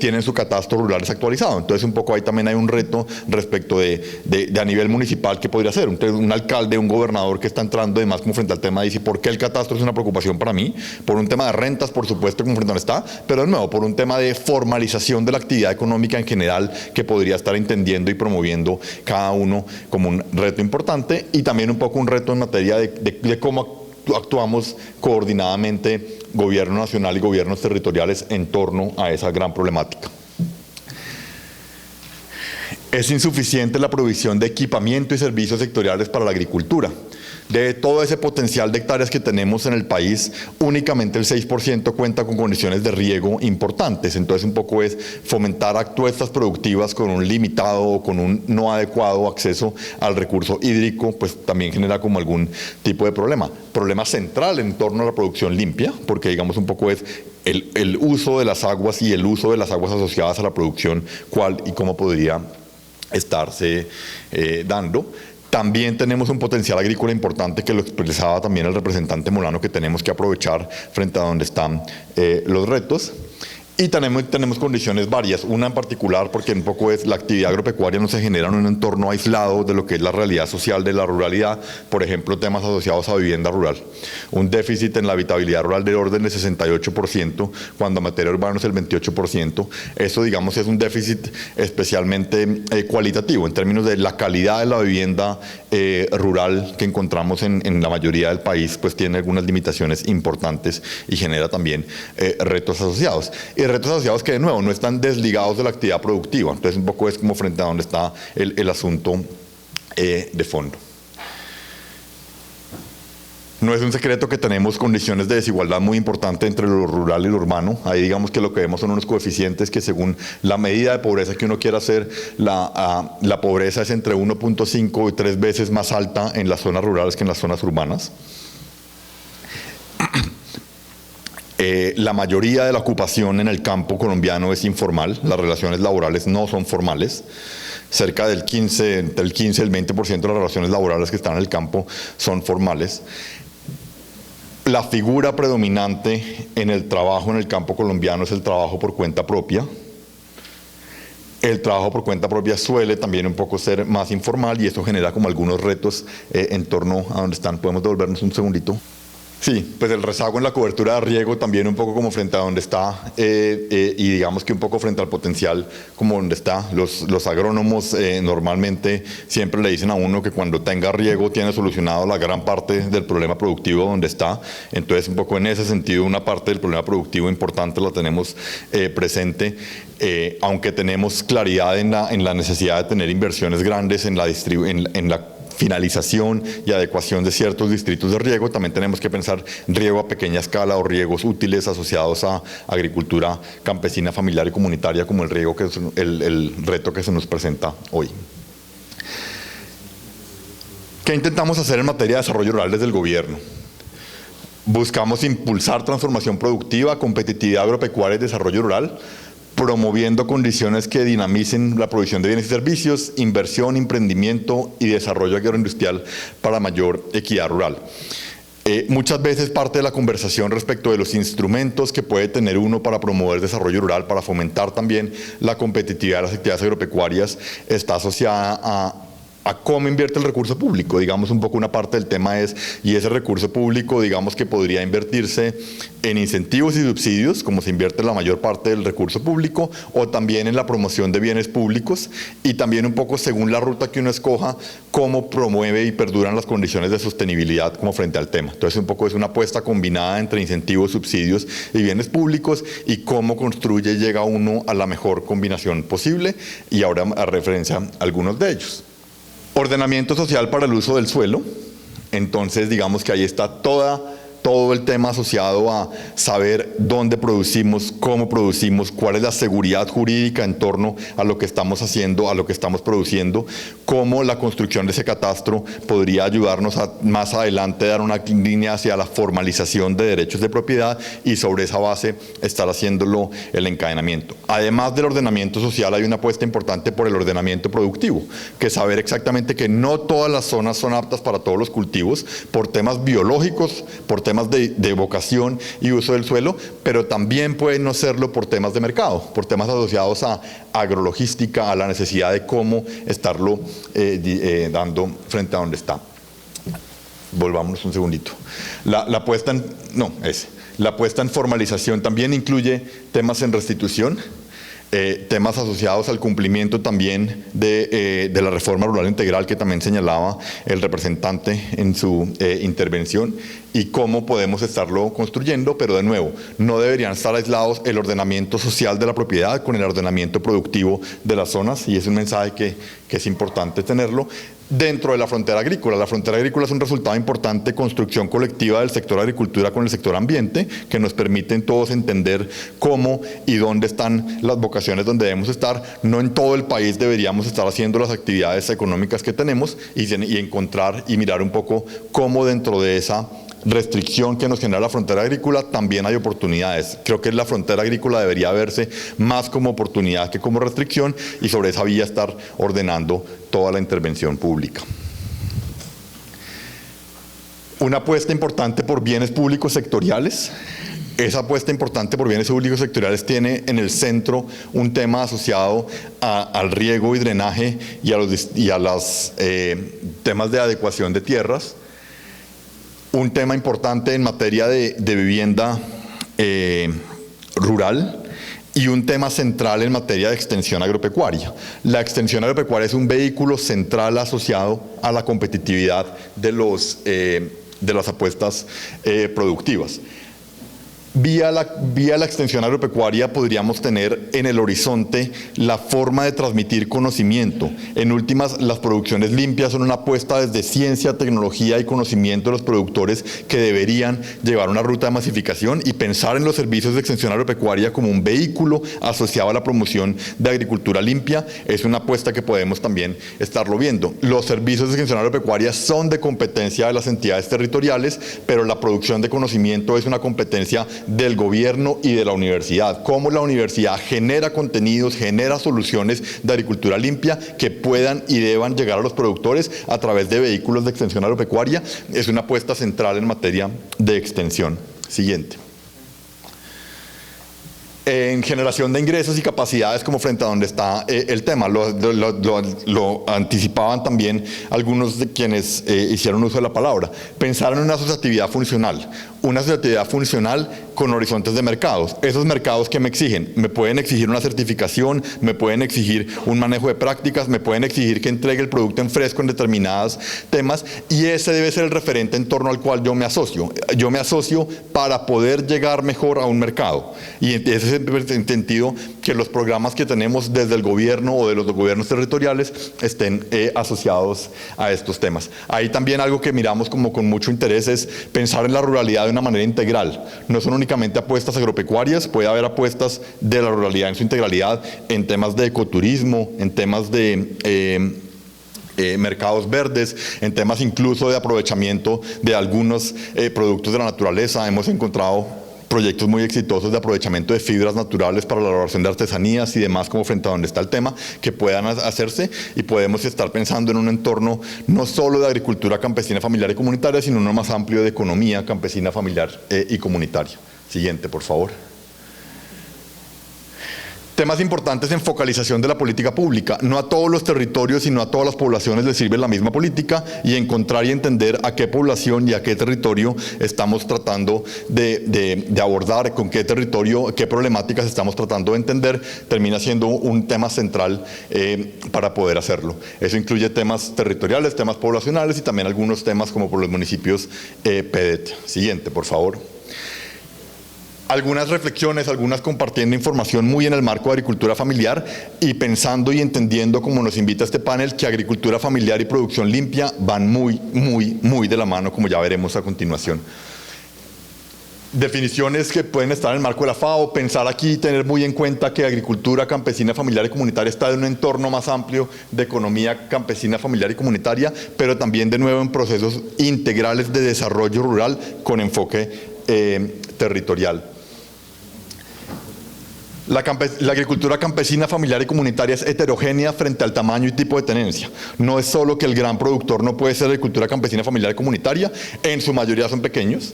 tienen su catastro rural desactualizado. Entonces, un poco ahí también hay un reto respecto de a nivel municipal que podría ser. Un alcalde, un gobernador que está entrando, además, como frente al tema, dice, ¿por qué el catastro es una preocupación para mí? Por un tema de rentas, por supuesto, como frente a donde está, pero de nuevo, por un tema de formalización de la actividad económica en general que podría estar entendiendo y promoviendo cada uno como un reto importante, y también un poco un reto en materia de cómo actuamos coordinadamente gobierno nacional y gobiernos territoriales en torno a esa gran problemática. Es insuficiente la provisión de equipamiento y servicios sectoriales para la agricultura. De todo ese potencial de hectáreas que tenemos en el país, únicamente el 6% cuenta con condiciones de riego importantes. Entonces un poco es fomentar apuestas productivas con un limitado o con un no adecuado acceso al recurso hídrico, pues también genera como algún tipo de problema. Problema central en torno a la producción limpia, porque digamos un poco es el uso de las aguas y el uso de las aguas asociadas a la producción, cuál y cómo podría estarse dando. También tenemos un potencial agrícola importante que lo expresaba también el representante Molano, que tenemos que aprovechar frente a donde están los retos. Y tenemos condiciones varias, una en particular porque un poco es la actividad agropecuaria no se genera en un entorno aislado de lo que es la realidad social de la ruralidad, por ejemplo, temas asociados a vivienda rural. Un déficit en la habitabilidad rural del orden de 68%, cuando en materia urbana es el 28%. Eso, digamos, es un déficit especialmente cualitativo, en términos de la calidad de la vivienda rural que encontramos en la mayoría del país, pues tiene algunas limitaciones importantes y genera también retos asociados. Y retos asociados que, de nuevo, no están desligados de la actividad productiva. Entonces, un poco es como frente a donde está el asunto de fondo. No es un secreto que tenemos condiciones de desigualdad muy importante entre lo rural y lo urbano. Ahí digamos que lo que vemos son unos coeficientes que según la medida de pobreza que uno quiera hacer, la pobreza es entre 1.5 y 3 veces más alta en las zonas rurales que en las zonas urbanas. La mayoría de la ocupación en el campo colombiano es informal, las relaciones laborales no son formales. Cerca del 15, entre el 15 y el 20% de las relaciones laborales que están en el campo son formales. La figura predominante en el trabajo en el campo colombiano es el trabajo por cuenta propia. El trabajo por cuenta propia suele también un poco ser más informal y eso genera como algunos retos en torno a donde están. ¿Podemos devolvernos un segundito? Sí, pues el rezago en la cobertura de riego también un poco como frente a donde está y digamos que un poco frente al potencial como donde está. Los agrónomos normalmente siempre le dicen a uno que cuando tenga riego tiene solucionado la gran parte del problema productivo donde está. Entonces un poco en ese sentido una parte del problema productivo importante la tenemos presente. Aunque tenemos claridad en la necesidad de tener inversiones grandes en la finalización y adecuación de ciertos distritos de riego, también tenemos que pensar riego a pequeña escala o riegos útiles asociados a agricultura campesina, familiar y comunitaria como el riego que es el reto que se nos presenta hoy. ¿Qué intentamos hacer en materia de desarrollo rural desde el gobierno? Buscamos impulsar transformación productiva, competitividad agropecuaria y desarrollo rural, promoviendo condiciones que dinamicen la provisión de bienes y servicios, inversión, emprendimiento y desarrollo agroindustrial para mayor equidad rural. Muchas veces parte de la conversación respecto de los instrumentos que puede tener uno para promover desarrollo rural, para fomentar también la competitividad de las actividades agropecuarias, está asociada a cómo invierte el recurso público. Digamos un poco una parte del tema es, y ese recurso público digamos que podría invertirse en incentivos y subsidios, como se invierte la mayor parte del recurso público, o también en la promoción de bienes públicos, y también un poco según la ruta que uno escoja, cómo promueve y perduran las condiciones de sostenibilidad como frente al tema. Entonces un poco es una apuesta combinada entre incentivos, subsidios y bienes públicos, y cómo construye y llega uno a la mejor combinación posible, y ahora a referencia a algunos de ellos. Ordenamiento social para el uso del suelo. Entonces digamos que ahí está todo el tema asociado a saber dónde producimos, cómo producimos, cuál es la seguridad jurídica en torno a lo que estamos haciendo, a lo que estamos produciendo, cómo la construcción de ese catastro podría ayudarnos a más adelante dar una línea hacia la formalización de derechos de propiedad y sobre esa base estar haciéndolo el encadenamiento. Además del ordenamiento social hay una apuesta importante por el ordenamiento productivo, que es saber exactamente que no todas las zonas son aptas para todos los cultivos por temas biológicos, por temas de vocación y uso del suelo, pero también pueden no serlo por temas de mercado, por temas asociados a agrologística, a la necesidad de cómo estarlo dando frente a donde está. Volvámonos un segundito. La puesta en formalización también incluye temas en restitución, temas asociados al cumplimiento también de la reforma rural integral que también señalaba el representante en su intervención, y cómo podemos estarlo construyendo, pero de nuevo, no deberían estar aislados el ordenamiento social de la propiedad con el ordenamiento productivo de las zonas, y es un mensaje que es importante tenerlo. dentro de la frontera agrícola. La frontera agrícola es un resultado importante de construcción colectiva del sector agricultura con el sector ambiente, que nos permiten todos entender cómo y dónde están las vocaciones donde debemos estar. No en todo el país deberíamos estar haciendo las actividades económicas que tenemos y encontrar y mirar un poco cómo dentro de esa restricción que nos genera la frontera agrícola también hay oportunidades. Creo que la frontera agrícola debería verse más como oportunidad que como restricción, y sobre esa vía estar ordenando toda la intervención pública. Una apuesta importante por bienes públicos sectoriales. Esa apuesta importante por bienes públicos sectoriales tiene en el centro un tema asociado al riego y drenaje y a los temas de adecuación de tierras. Un tema importante en materia de vivienda rural, y un tema central en materia de extensión agropecuaria. La extensión agropecuaria es un vehículo central asociado a la competitividad de las apuestas productivas. Vía la extensión agropecuaria podríamos tener en el horizonte la forma de transmitir conocimiento. En últimas, las producciones limpias son una apuesta desde ciencia, tecnología y conocimiento de los productores que deberían llevar una ruta de masificación, y pensar en los servicios de extensión agropecuaria como un vehículo asociado a la promoción de agricultura limpia es una apuesta que podemos también estarlo viendo. Los servicios de extensión agropecuaria son de competencia de las entidades territoriales, pero la producción de conocimiento es una competencia del gobierno y de la universidad. Cómo la universidad genera contenidos, genera soluciones de agricultura limpia que puedan y deban llegar a los productores a través de vehículos de extensión agropecuaria es una apuesta central en materia de extensión. Siguiente. En generación de ingresos y capacidades, como frente a donde está el tema. Lo anticipaban también algunos de quienes hicieron uso de la palabra. Pensar en una asociatividad funcional. Una asociatividad funcional con horizontes de mercados. Esos mercados que me exigen, me pueden exigir una certificación, me pueden exigir un manejo de prácticas, me pueden exigir que entregue el producto en fresco en determinados temas, y ese debe ser el referente en torno al cual yo me asocio. Yo me asocio para poder llegar mejor a un mercado, y ese es el sentido que los programas que tenemos desde el gobierno o de los gobiernos territoriales estén asociados a estos temas. Ahí también algo que miramos como con mucho interés es pensar en la ruralidad de una manera integral. No son únicamente apuestas agropecuarias, puede haber apuestas de la ruralidad en su integralidad en temas de ecoturismo, en temas de mercados verdes, en temas incluso de aprovechamiento de algunos productos de la naturaleza. Hemos encontrado proyectos muy exitosos de aprovechamiento de fibras naturales para la elaboración de artesanías y demás, como frente a donde está el tema, que puedan hacerse, y podemos estar pensando en un entorno no solo de agricultura campesina, familiar y comunitaria, sino uno más amplio de economía campesina, familiar y comunitaria. Siguiente, por favor. Temas importantes en focalización de la política pública. No a todos los territorios, sino a todas las poblaciones les sirve la misma política, y encontrar y entender a qué población y a qué territorio estamos tratando de abordar, con qué territorio, qué problemáticas estamos tratando de entender, termina siendo un tema central para poder hacerlo. Eso incluye temas territoriales, temas poblacionales y también algunos temas como por los municipios PEDET. Siguiente, por favor. Algunas reflexiones, algunas compartiendo información muy en el marco de agricultura familiar y pensando y entendiendo, como nos invita este panel, que agricultura familiar y producción limpia van muy de la mano, como ya veremos a continuación. Definiciones que pueden estar en el marco de la FAO, pensar aquí y tener muy en cuenta que agricultura campesina, familiar y comunitaria está en un entorno más amplio de economía campesina, familiar y comunitaria, pero también de nuevo en procesos integrales de desarrollo rural con enfoque territorial. La agricultura campesina, familiar y comunitaria es heterogénea frente al tamaño y tipo de tenencia. No es solo que el gran productor no puede ser agricultura campesina, familiar y comunitaria, en su mayoría son pequeños.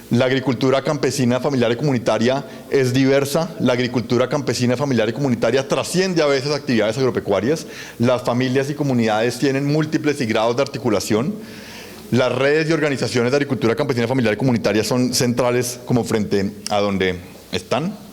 La agricultura campesina, familiar y comunitaria es diversa. La agricultura campesina, familiar y comunitaria trasciende a veces actividades agropecuarias. Las familias y comunidades tienen múltiples y grados de articulación. Las redes y organizaciones de agricultura campesina, familiar y comunitaria son centrales como frente a donde están.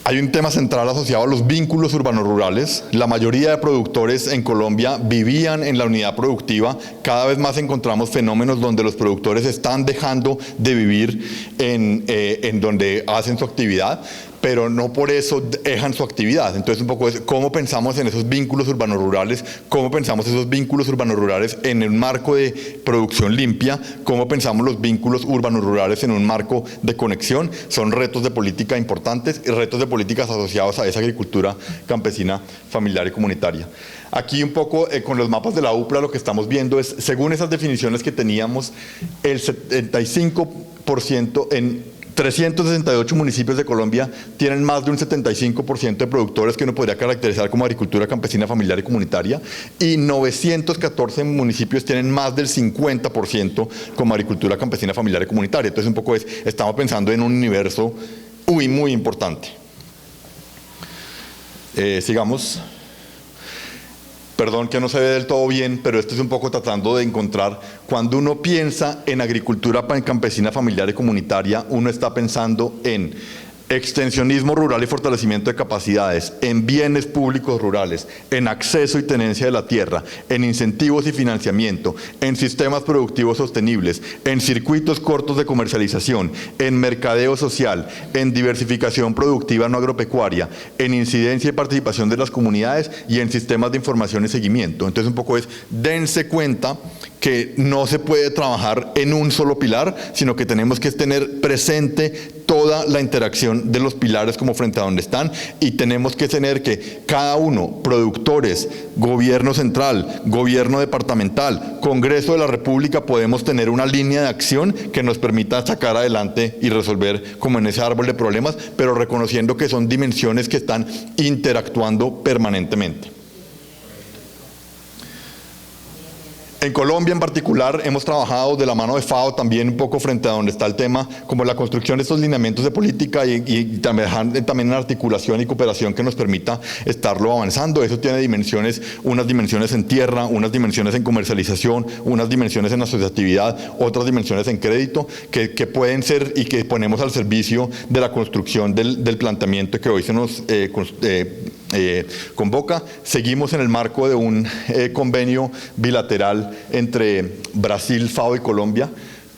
Hay un tema central asociado a los vínculos urbanos-rurales. La mayoría de productores en Colombia vivían en la unidad productiva. Cada vez más encontramos fenómenos donde los productores están dejando de vivir en donde hacen su actividad, pero no por eso dejan su actividad. Entonces un poco es cómo pensamos en esos vínculos urbanos-rurales, cómo pensamos esos vínculos urbanos-rurales en un marco de producción limpia, cómo pensamos los vínculos urbanos-rurales en un marco de conexión. Son retos de política importantes y retos de políticas asociados a esa agricultura campesina, familiar y comunitaria. Aquí un poco con los mapas de la UPLA lo que estamos viendo es, según esas definiciones que teníamos, el 75% en 368 municipios de Colombia tienen más de un 75% de productores que uno podría caracterizar como agricultura campesina, familiar y comunitaria, y 914 municipios tienen más del 50% como agricultura campesina, familiar y comunitaria. Entonces un poco estamos pensando en un universo muy importante. Sigamos. Perdón que no se ve del todo bien, pero esto es un poco tratando de encontrar, cuando uno piensa en agricultura campesina, familiar y comunitaria, uno está pensando en extensionismo rural y fortalecimiento de capacidades, en bienes públicos rurales, en acceso y tenencia de la tierra, en incentivos y financiamiento, en sistemas productivos sostenibles, en circuitos cortos de comercialización, en mercadeo social, en diversificación productiva no agropecuaria, en incidencia y participación de las comunidades y en sistemas de información y seguimiento. Entonces un poco dense cuenta que no se puede trabajar en un solo pilar, sino que tenemos que tener presente toda la interacción de los pilares como frente a donde están, y tenemos que tener que cada uno, productores, gobierno central, gobierno departamental, Congreso de la República, podemos tener una línea de acción que nos permita sacar adelante y resolver como en ese árbol de problemas, pero reconociendo que son dimensiones que están interactuando permanentemente. En Colombia en particular hemos trabajado de la mano de FAO también un poco frente a donde está el tema, como la construcción de estos lineamientos de política y también en articulación y cooperación que nos permita estarlo avanzando. Eso tiene dimensiones, unas dimensiones en tierra, unas dimensiones en comercialización, unas dimensiones en asociatividad, otras dimensiones en crédito, que pueden ser y que ponemos al servicio de la construcción del planteamiento que hoy se nos convoca. Seguimos en el marco de un convenio bilateral entre Brasil, FAO y Colombia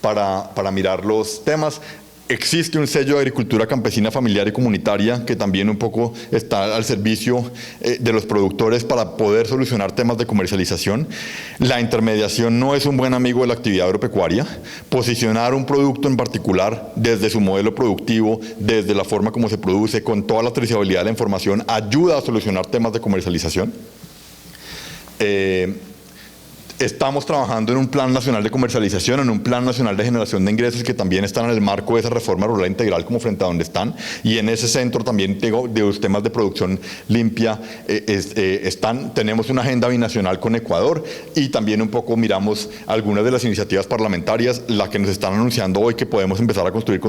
para mirar los temas. Existe un sello de agricultura campesina, familiar y comunitaria que también un poco está al servicio de los productores para poder solucionar temas de comercialización. La intermediación no es un buen amigo de la actividad agropecuaria. Posicionar un producto en particular desde su modelo productivo, desde la forma como se produce, con toda la trazabilidad de la información, ayuda a solucionar temas de comercialización. Estamos trabajando en un plan nacional de comercialización, en un plan nacional de generación de ingresos que también están en el marco de esa reforma rural integral como frente a donde están, y en ese centro también de los temas de producción limpia tenemos una agenda binacional con Ecuador, y también un poco miramos algunas de las iniciativas parlamentarias, la que nos están anunciando hoy que podemos empezar a construir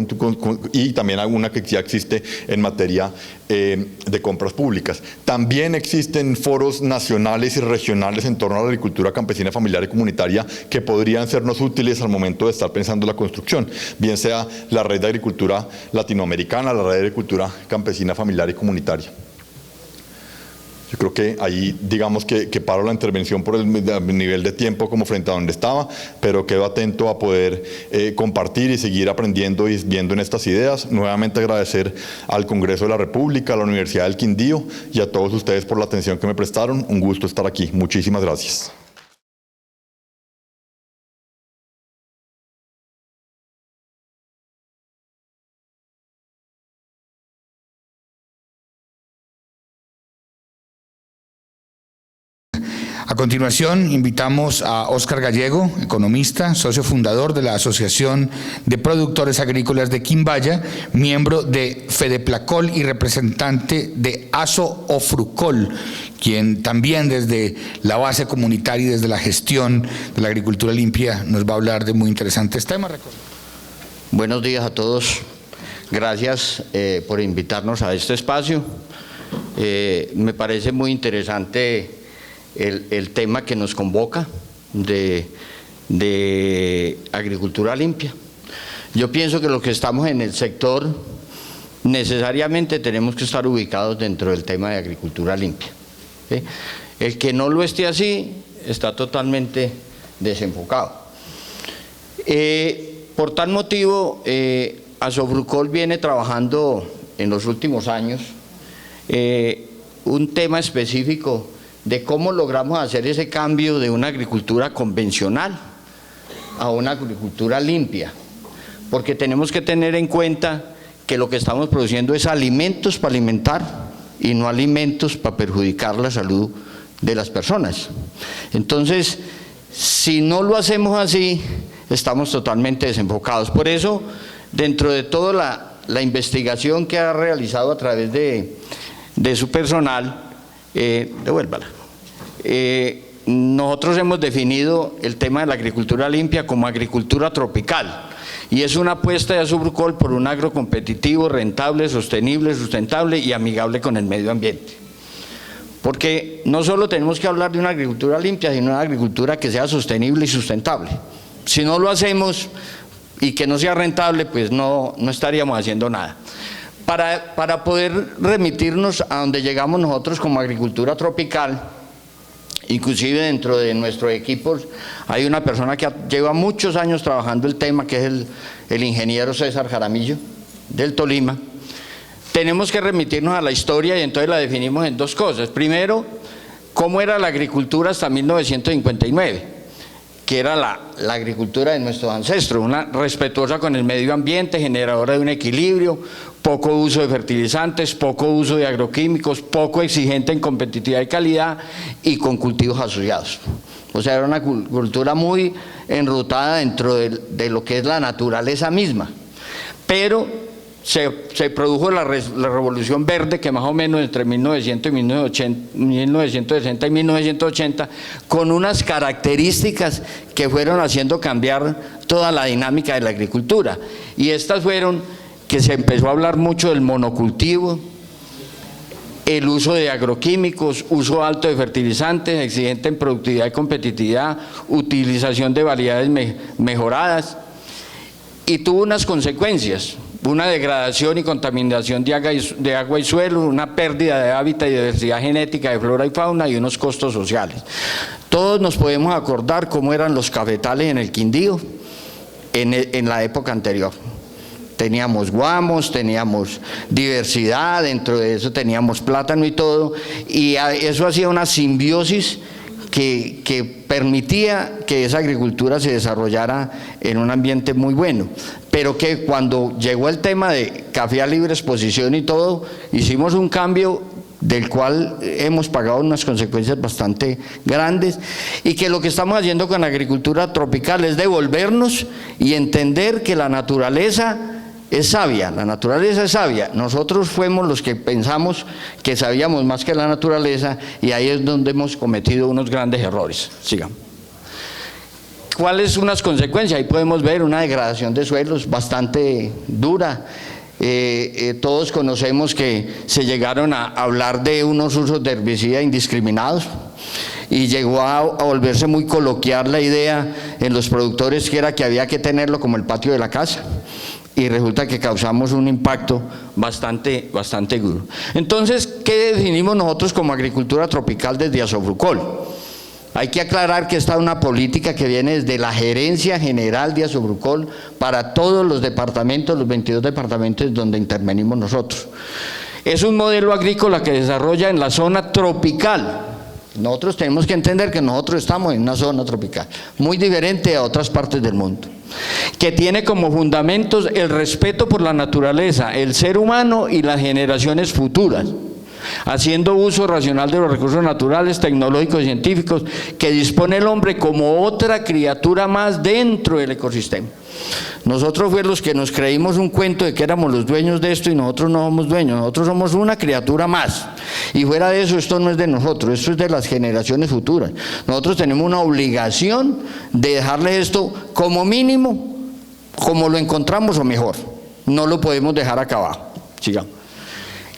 y también alguna que ya existe en materia de compras públicas. También existen foros nacionales y regionales en torno a la agricultura campesina, familiar y comunitaria que podrían sernos útiles al momento de estar pensando la construcción, bien sea la red de agricultura latinoamericana, la red de agricultura campesina, familiar y comunitaria. Yo creo que ahí digamos que paro la intervención por el nivel de tiempo como frente a donde estaba, pero quedo atento a poder compartir y seguir aprendiendo y viendo en estas ideas. Nuevamente agradecer al Congreso de la República, a la Universidad del Quindío y a todos ustedes por la atención que me prestaron. Un gusto estar aquí. Muchísimas gracias. A continuación, invitamos a Óscar Gallego, economista, socio fundador de la Asociación de Productores Agrícolas de Quimbaya, miembro de Fedeplacol y representante de Aso-Ofrucol, quien también desde la base comunitaria y desde la gestión de la agricultura limpia nos va a hablar de muy interesantes temas. Buenos días a todos. Gracias por invitarnos a este espacio. Me parece muy interesante el tema que nos convoca de agricultura limpia. Yo pienso que los que estamos en el sector necesariamente tenemos que estar ubicados dentro del tema de agricultura limpia, ¿sí? El que no lo esté así está totalmente desenfocado. Por tal motivo, Aso-Ofrucol viene trabajando en los últimos años un tema específico de cómo logramos hacer ese cambio de una agricultura convencional a una agricultura limpia, porque tenemos que tener en cuenta que lo que estamos produciendo es alimentos para alimentar y no alimentos para perjudicar la salud de las personas. Entonces, si no lo hacemos así, estamos totalmente desenfocados. Por eso, dentro de toda la investigación que ha realizado a través de su personal, devuélvala. Nosotros hemos definido el tema de la agricultura limpia como agricultura tropical, y es una apuesta de Asofrucol por un agro competitivo, rentable, sostenible, sustentable y amigable con el medio ambiente. Porque no solo tenemos que hablar de una agricultura limpia, sino una agricultura que sea sostenible y sustentable. Si no lo hacemos y que no sea rentable, pues no estaríamos haciendo nada. Para poder remitirnos a donde llegamos nosotros como agricultura tropical, inclusive dentro de nuestros equipos hay una persona que lleva muchos años trabajando el tema, que es el ingeniero César Jaramillo, del Tolima. Tenemos que remitirnos a la historia y entonces la definimos en dos cosas. Primero, cómo era la agricultura hasta 1959, que era la agricultura de nuestros ancestros, una respetuosa con el medio ambiente, generadora de un equilibrio, poco uso de fertilizantes, poco uso de agroquímicos, poco exigente en competitividad y calidad y con cultivos asociados. O sea, era una cultura muy enrutada dentro de lo que es la naturaleza misma. Pero se produjo la Revolución Verde, que más o menos entre 1960 y 1980, con unas características que fueron haciendo cambiar toda la dinámica de la agricultura. Y estas fueron que se empezó a hablar mucho del monocultivo, el uso de agroquímicos, uso alto de fertilizantes, exigente en productividad y competitividad, utilización de variedades mejoradas, y tuvo unas consecuencias: una degradación y contaminación de agua y suelo, una pérdida de hábitat y diversidad genética de flora y fauna y unos costos sociales. Todos nos podemos acordar cómo eran los cafetales en el Quindío en la época anterior. Teníamos guamos, teníamos diversidad, dentro de eso teníamos plátano y todo, y eso hacía una simbiosis que permitía que esa agricultura se desarrollara en un ambiente muy bueno, pero que cuando llegó el tema de café a libre exposición y todo, hicimos un cambio del cual hemos pagado unas consecuencias bastante grandes, y que lo que estamos haciendo con la agricultura tropical es devolvernos y entender que la naturaleza es sabia, la naturaleza es sabia. Nosotros fuimos los que pensamos que sabíamos más que la naturaleza, y ahí es donde hemos cometido unos grandes errores. Sigamos. ¿Cuáles son las consecuencias? Ahí podemos ver una degradación de suelos bastante dura. Todos conocemos que se llegaron a hablar de unos usos de herbicida indiscriminados, y llegó a volverse muy coloquial la idea en los productores, que era que había que tenerlo como el patio de la casa, y resulta que causamos un impacto bastante duro. Entonces, ¿qué definimos nosotros como agricultura tropical desde Asofrucol? Hay que aclarar que esta es una política que viene desde la Gerencia General de Asofrucol para todos los departamentos, los 22 departamentos donde intervenimos nosotros. Es un modelo agrícola que desarrolla en la zona tropical. Nosotros tenemos que entender que nosotros estamos en una zona tropical, muy diferente a otras partes del mundo, que tiene como fundamentos el respeto por la naturaleza, el ser humano y las generaciones futuras, haciendo uso racional de los recursos naturales, tecnológicos y científicos que dispone el hombre como otra criatura más dentro del ecosistema. Nosotros fuimos los que nos creímos un cuento de que éramos los dueños de esto, y nosotros no somos dueños, nosotros somos una criatura más, y fuera de eso, esto no es de nosotros, esto es de las generaciones futuras. Nosotros tenemos una obligación de dejarle esto como mínimo, como lo encontramos o mejor, no lo podemos dejar acabado. Sigamos.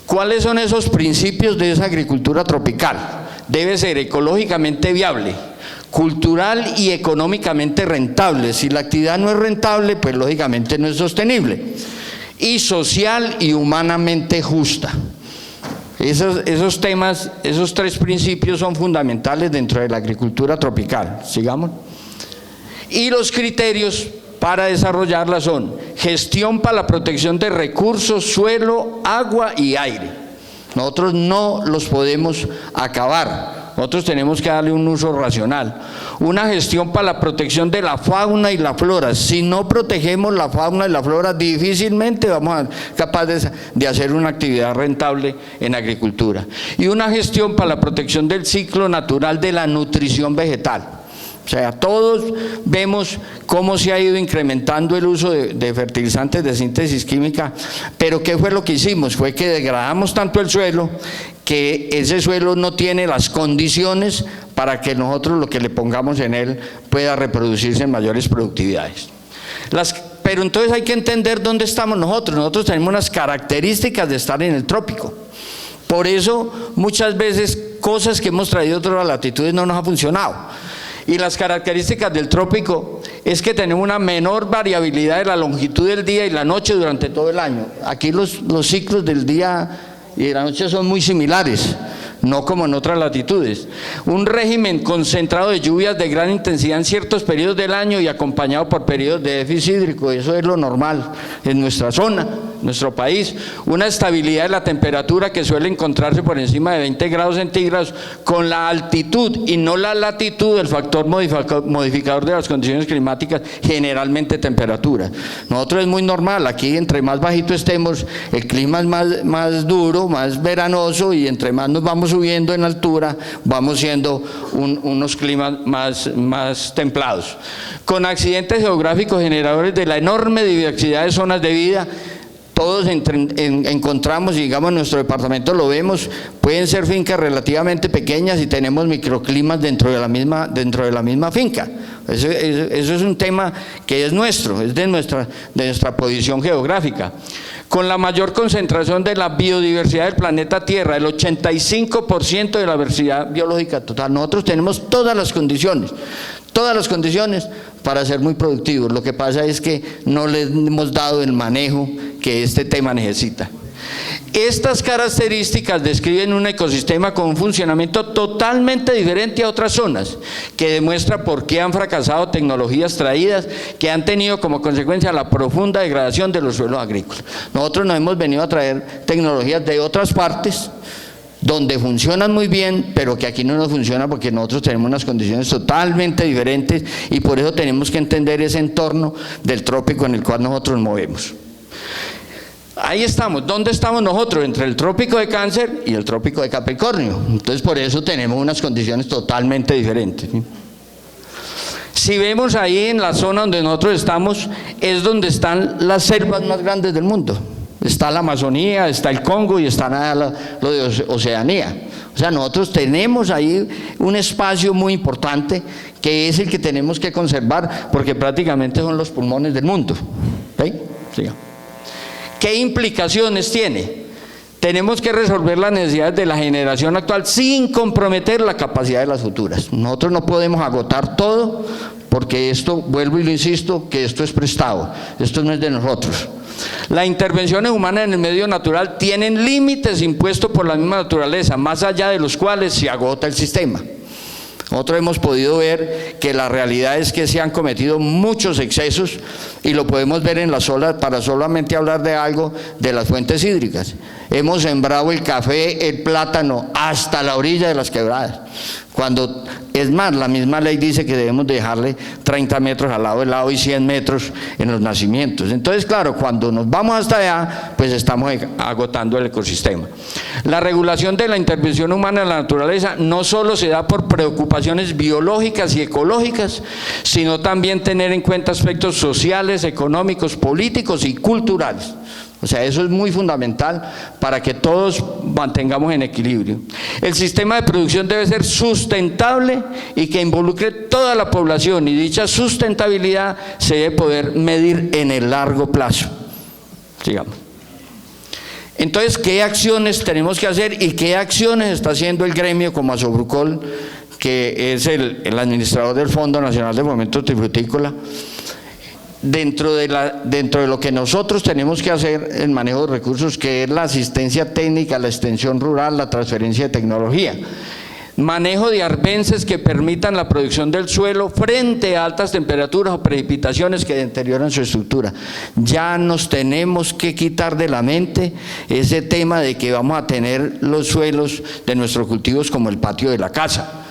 ¿Cuáles son esos principios de esa agricultura tropical? Debe ser ecológicamente viable, cultural y económicamente rentable. Si la actividad no es rentable, pues lógicamente no es sostenible. Y social y humanamente justa. Esos temas, esos tres principios son fundamentales dentro de la agricultura tropical. Sigamos. Y los criterios para desarrollarla son gestión para la protección de recursos, suelo, agua y aire. Nosotros no los podemos acabar, nosotros tenemos que darle un uso racional. Una gestión para la protección de la fauna y la flora. Si no protegemos la fauna y la flora, difícilmente vamos a ser capaces de hacer una actividad rentable en agricultura. Y una gestión para la protección del ciclo natural de la nutrición vegetal. O sea, todos vemos cómo se ha ido incrementando el uso de fertilizantes de síntesis química, pero ¿qué fue lo que hicimos? Fue que degradamos tanto el suelo que ese suelo no tiene las condiciones para que nosotros lo que le pongamos en él pueda reproducirse en mayores productividades. Pero entonces hay que entender dónde estamos nosotros. Nosotros tenemos unas características de estar en el trópico. Por eso muchas veces cosas que hemos traído de otras latitudes no nos ha funcionado. Y las características del trópico es que tenemos una menor variabilidad de la longitud del día y la noche durante todo el año. Aquí los ciclos del día y de la noche son muy similares, no como en otras latitudes. Un régimen concentrado de lluvias de gran intensidad en ciertos periodos del año y acompañado por periodos de déficit hídrico, eso es lo normal en nuestra zona, nuestro país. Una estabilidad de la temperatura que suele encontrarse por encima de 20 grados centígrados con la altitud y no la latitud, el factor modificador de las condiciones climáticas, generalmente temperatura. Nosotros es muy normal, aquí entre más bajito estemos, el clima es más duro, más veranoso, y entre más nos vamos subiendo en altura, vamos siendo unos climas más templados. Con accidentes geográficos generadores de la enorme diversidad de zonas de vida. Todos encontramos, y digamos en nuestro departamento lo vemos, pueden ser fincas relativamente pequeñas y tenemos microclimas dentro de la misma finca. Eso es un tema que es nuestro, es de nuestra posición geográfica. Con la mayor concentración de la biodiversidad del planeta Tierra, el 85% de la diversidad biológica total. Nosotros tenemos todas las condiciones para ser muy productivos. Lo que pasa es que no le hemos dado el manejo que este tema necesita. Estas características describen un ecosistema con un funcionamiento totalmente diferente a otras zonas, que demuestra por qué han fracasado tecnologías traídas que han tenido como consecuencia la profunda degradación de los suelos agrícolas. Nosotros nos hemos venido a traer tecnologías de otras partes, donde funcionan muy bien, pero que aquí no nos funciona porque nosotros tenemos unas condiciones totalmente diferentes y por eso tenemos que entender ese entorno del trópico en el cual nosotros nos movemos. Ahí estamos. ¿Dónde estamos nosotros? Entre el trópico de Cáncer y el trópico de Capricornio. Entonces por eso tenemos unas condiciones totalmente diferentes. Si vemos ahí en la zona donde nosotros estamos, es donde están las selvas más grandes del mundo. Está la Amazonía, está el Congo y está lo de Oceanía. O sea, nosotros tenemos ahí un espacio muy importante que es el que tenemos que conservar porque prácticamente son los pulmones del mundo. ¿Sí? Sí. ¿Qué implicaciones tiene? Tenemos que resolver las necesidades de la generación actual sin comprometer la capacidad de las futuras. Nosotros no podemos agotar todo porque esto, vuelvo y lo insisto, que esto es prestado, esto no es de nosotros. Las intervenciones humanas en el medio natural tienen límites impuestos por la misma naturaleza, más allá de los cuales se agota el sistema. Nosotros hemos podido ver que la realidad es que se han cometido muchos excesos y lo podemos ver en las olas, para solamente hablar de algo, de las fuentes hídricas. Hemos sembrado el café, el plátano, hasta la orilla de las quebradas. Cuando, es más, la misma ley dice que debemos dejarle 30 metros al lado del lado y 100 metros en los nacimientos. Entonces, claro, cuando nos vamos hasta allá, pues estamos agotando el ecosistema. La regulación de la intervención humana en la naturaleza no solo se da por preocupaciones biológicas y ecológicas, sino también tener en cuenta aspectos sociales, económicos, políticos y culturales. O sea, eso es muy fundamental para que todos mantengamos en equilibrio. El sistema de producción debe ser sustentable y que involucre toda la población, y dicha sustentabilidad se debe poder medir en el largo plazo. Sigamos. Entonces, ¿qué acciones tenemos que hacer y qué acciones está haciendo el gremio como Asobrucol, que es el administrador del Fondo Nacional de Fomento Hortifrutícola? Dentro de lo que nosotros tenemos que hacer en manejo de recursos, que es la asistencia técnica, la extensión rural, la transferencia de tecnología. Manejo de arbences que permitan la producción del suelo frente a altas temperaturas o precipitaciones que deterioran su estructura. Ya nos tenemos que quitar de la mente ese tema de que vamos a tener los suelos de nuestros cultivos como el patio de la casa.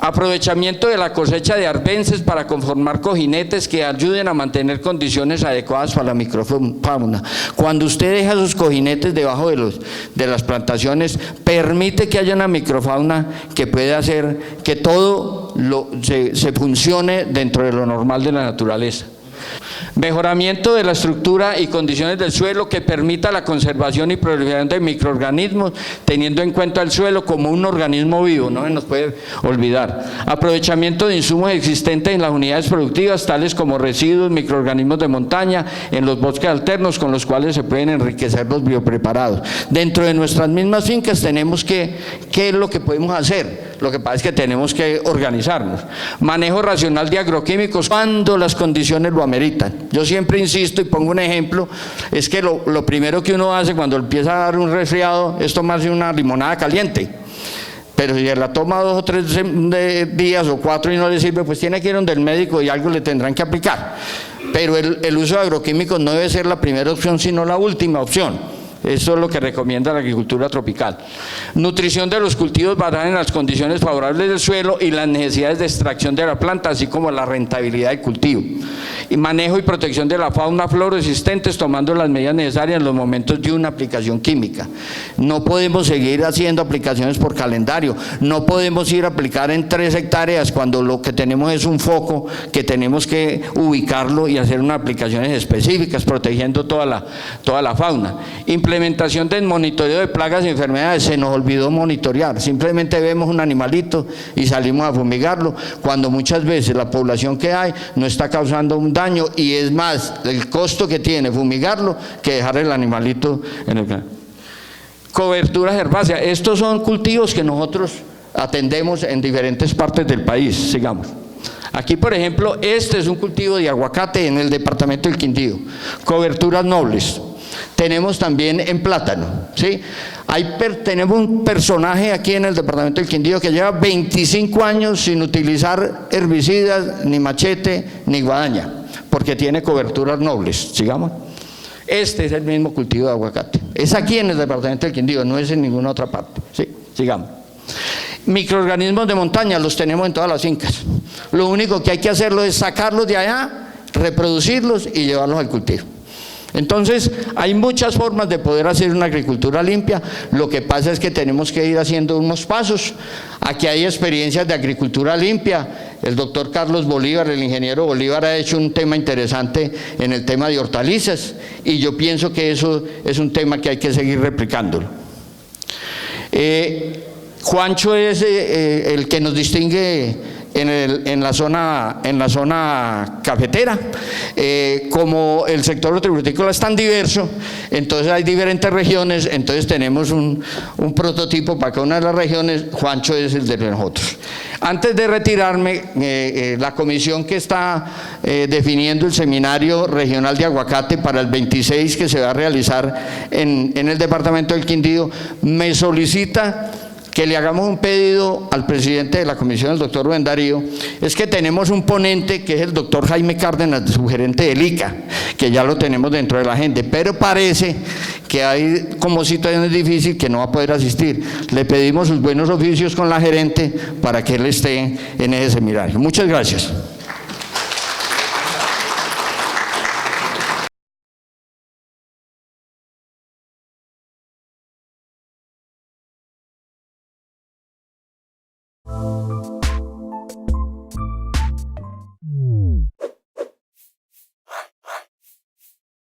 Aprovechamiento de la cosecha de arbences para conformar cojinetes que ayuden a mantener condiciones adecuadas para la microfauna. Cuando usted deja esos cojinetes debajo de las plantaciones, permite que haya una microfauna que puede hacer que todo se funcione dentro de lo normal de la naturaleza. Mejoramiento de la estructura y condiciones del suelo que permita la conservación y proliferación de microorganismos, teniendo en cuenta el suelo como un organismo vivo, no se nos puede olvidar. Aprovechamiento de insumos existentes en las unidades productivas, tales como residuos, microorganismos de montaña, en los bosques alternos con los cuales se pueden enriquecer los biopreparados. Dentro de nuestras mismas fincas tenemos ¿qué es lo que podemos hacer? Lo que pasa es que tenemos que organizarnos. Manejo racional de agroquímicos cuando las condiciones lo ameritan. Yo siempre insisto y pongo un ejemplo, es que lo primero que uno hace cuando empieza a dar un resfriado es tomarse una limonada caliente. Pero si la toma 2 o 3 días o 4 y no le sirve, pues tiene que ir donde el médico y algo le tendrán que aplicar. Pero el uso de agroquímicos no debe ser la primera opción, sino la última opción. Eso es lo que recomienda la agricultura tropical. Nutrición de los cultivos basada en las condiciones favorables del suelo y las necesidades de extracción de la planta, así como la rentabilidad del cultivo. Y manejo y protección de la fauna flora existentes, tomando las medidas necesarias en los momentos de una aplicación química. No podemos seguir haciendo aplicaciones por calendario, no podemos ir a aplicar en 3 hectáreas cuando lo que tenemos es un foco que tenemos que ubicarlo y hacer unas aplicaciones específicas, protegiendo toda la fauna. Implementación del monitoreo de plagas y enfermedades, se nos olvidó monitorear, simplemente vemos un animalito y salimos a fumigarlo, cuando muchas veces la población que hay no está causando un daño y es más el costo que tiene fumigarlo que dejar el animalito en el campo. Coberturas herbáceas, estos son cultivos que nosotros atendemos en diferentes partes del país, sigamos. Aquí, por ejemplo, este es un cultivo de aguacate en el departamento del Quindío, coberturas nobles. Tenemos también en plátano, ¿sí? Tenemos un personaje aquí en el departamento del Quindío que lleva 25 años sin utilizar herbicidas, ni machete, ni guadaña, porque tiene coberturas nobles, sigamos. Este es el mismo cultivo de aguacate, es aquí en el departamento del Quindío, no es en ninguna otra parte, ¿sí? Sigamos. Microorganismos de montaña los tenemos en todas las fincas, lo único que hay que hacerlo es sacarlos de allá, reproducirlos y llevarlos al cultivo. Entonces, hay muchas formas de poder hacer una agricultura limpia, lo que pasa es que tenemos que ir haciendo unos pasos. Aquí hay experiencias de agricultura limpia, el doctor Carlos Bolívar, el ingeniero Bolívar ha hecho un tema interesante en el tema de hortalizas y yo pienso que eso es un tema que hay que seguir replicándolo. Juancho es el que nos distingue en la zona cafetera. Como el sector hortofrutícola es tan diverso, entonces hay diferentes regiones, entonces tenemos un prototipo para cada una de las regiones. Juancho es el de nosotros. Antes de retirarme, la comisión que está definiendo el seminario regional de aguacate para el 26 que se va a realizar en el departamento del Quindío, me solicita que le hagamos un pedido al presidente de la comisión, el doctor Rubén Darío, es que tenemos un ponente que es el doctor Jaime Cárdenas, subgerente del ICA, que ya lo tenemos dentro de la agenda, pero parece que hay como situaciones difíciles que no va a poder asistir. Le pedimos sus buenos oficios con la gerente para que él esté en ese seminario. Muchas gracias.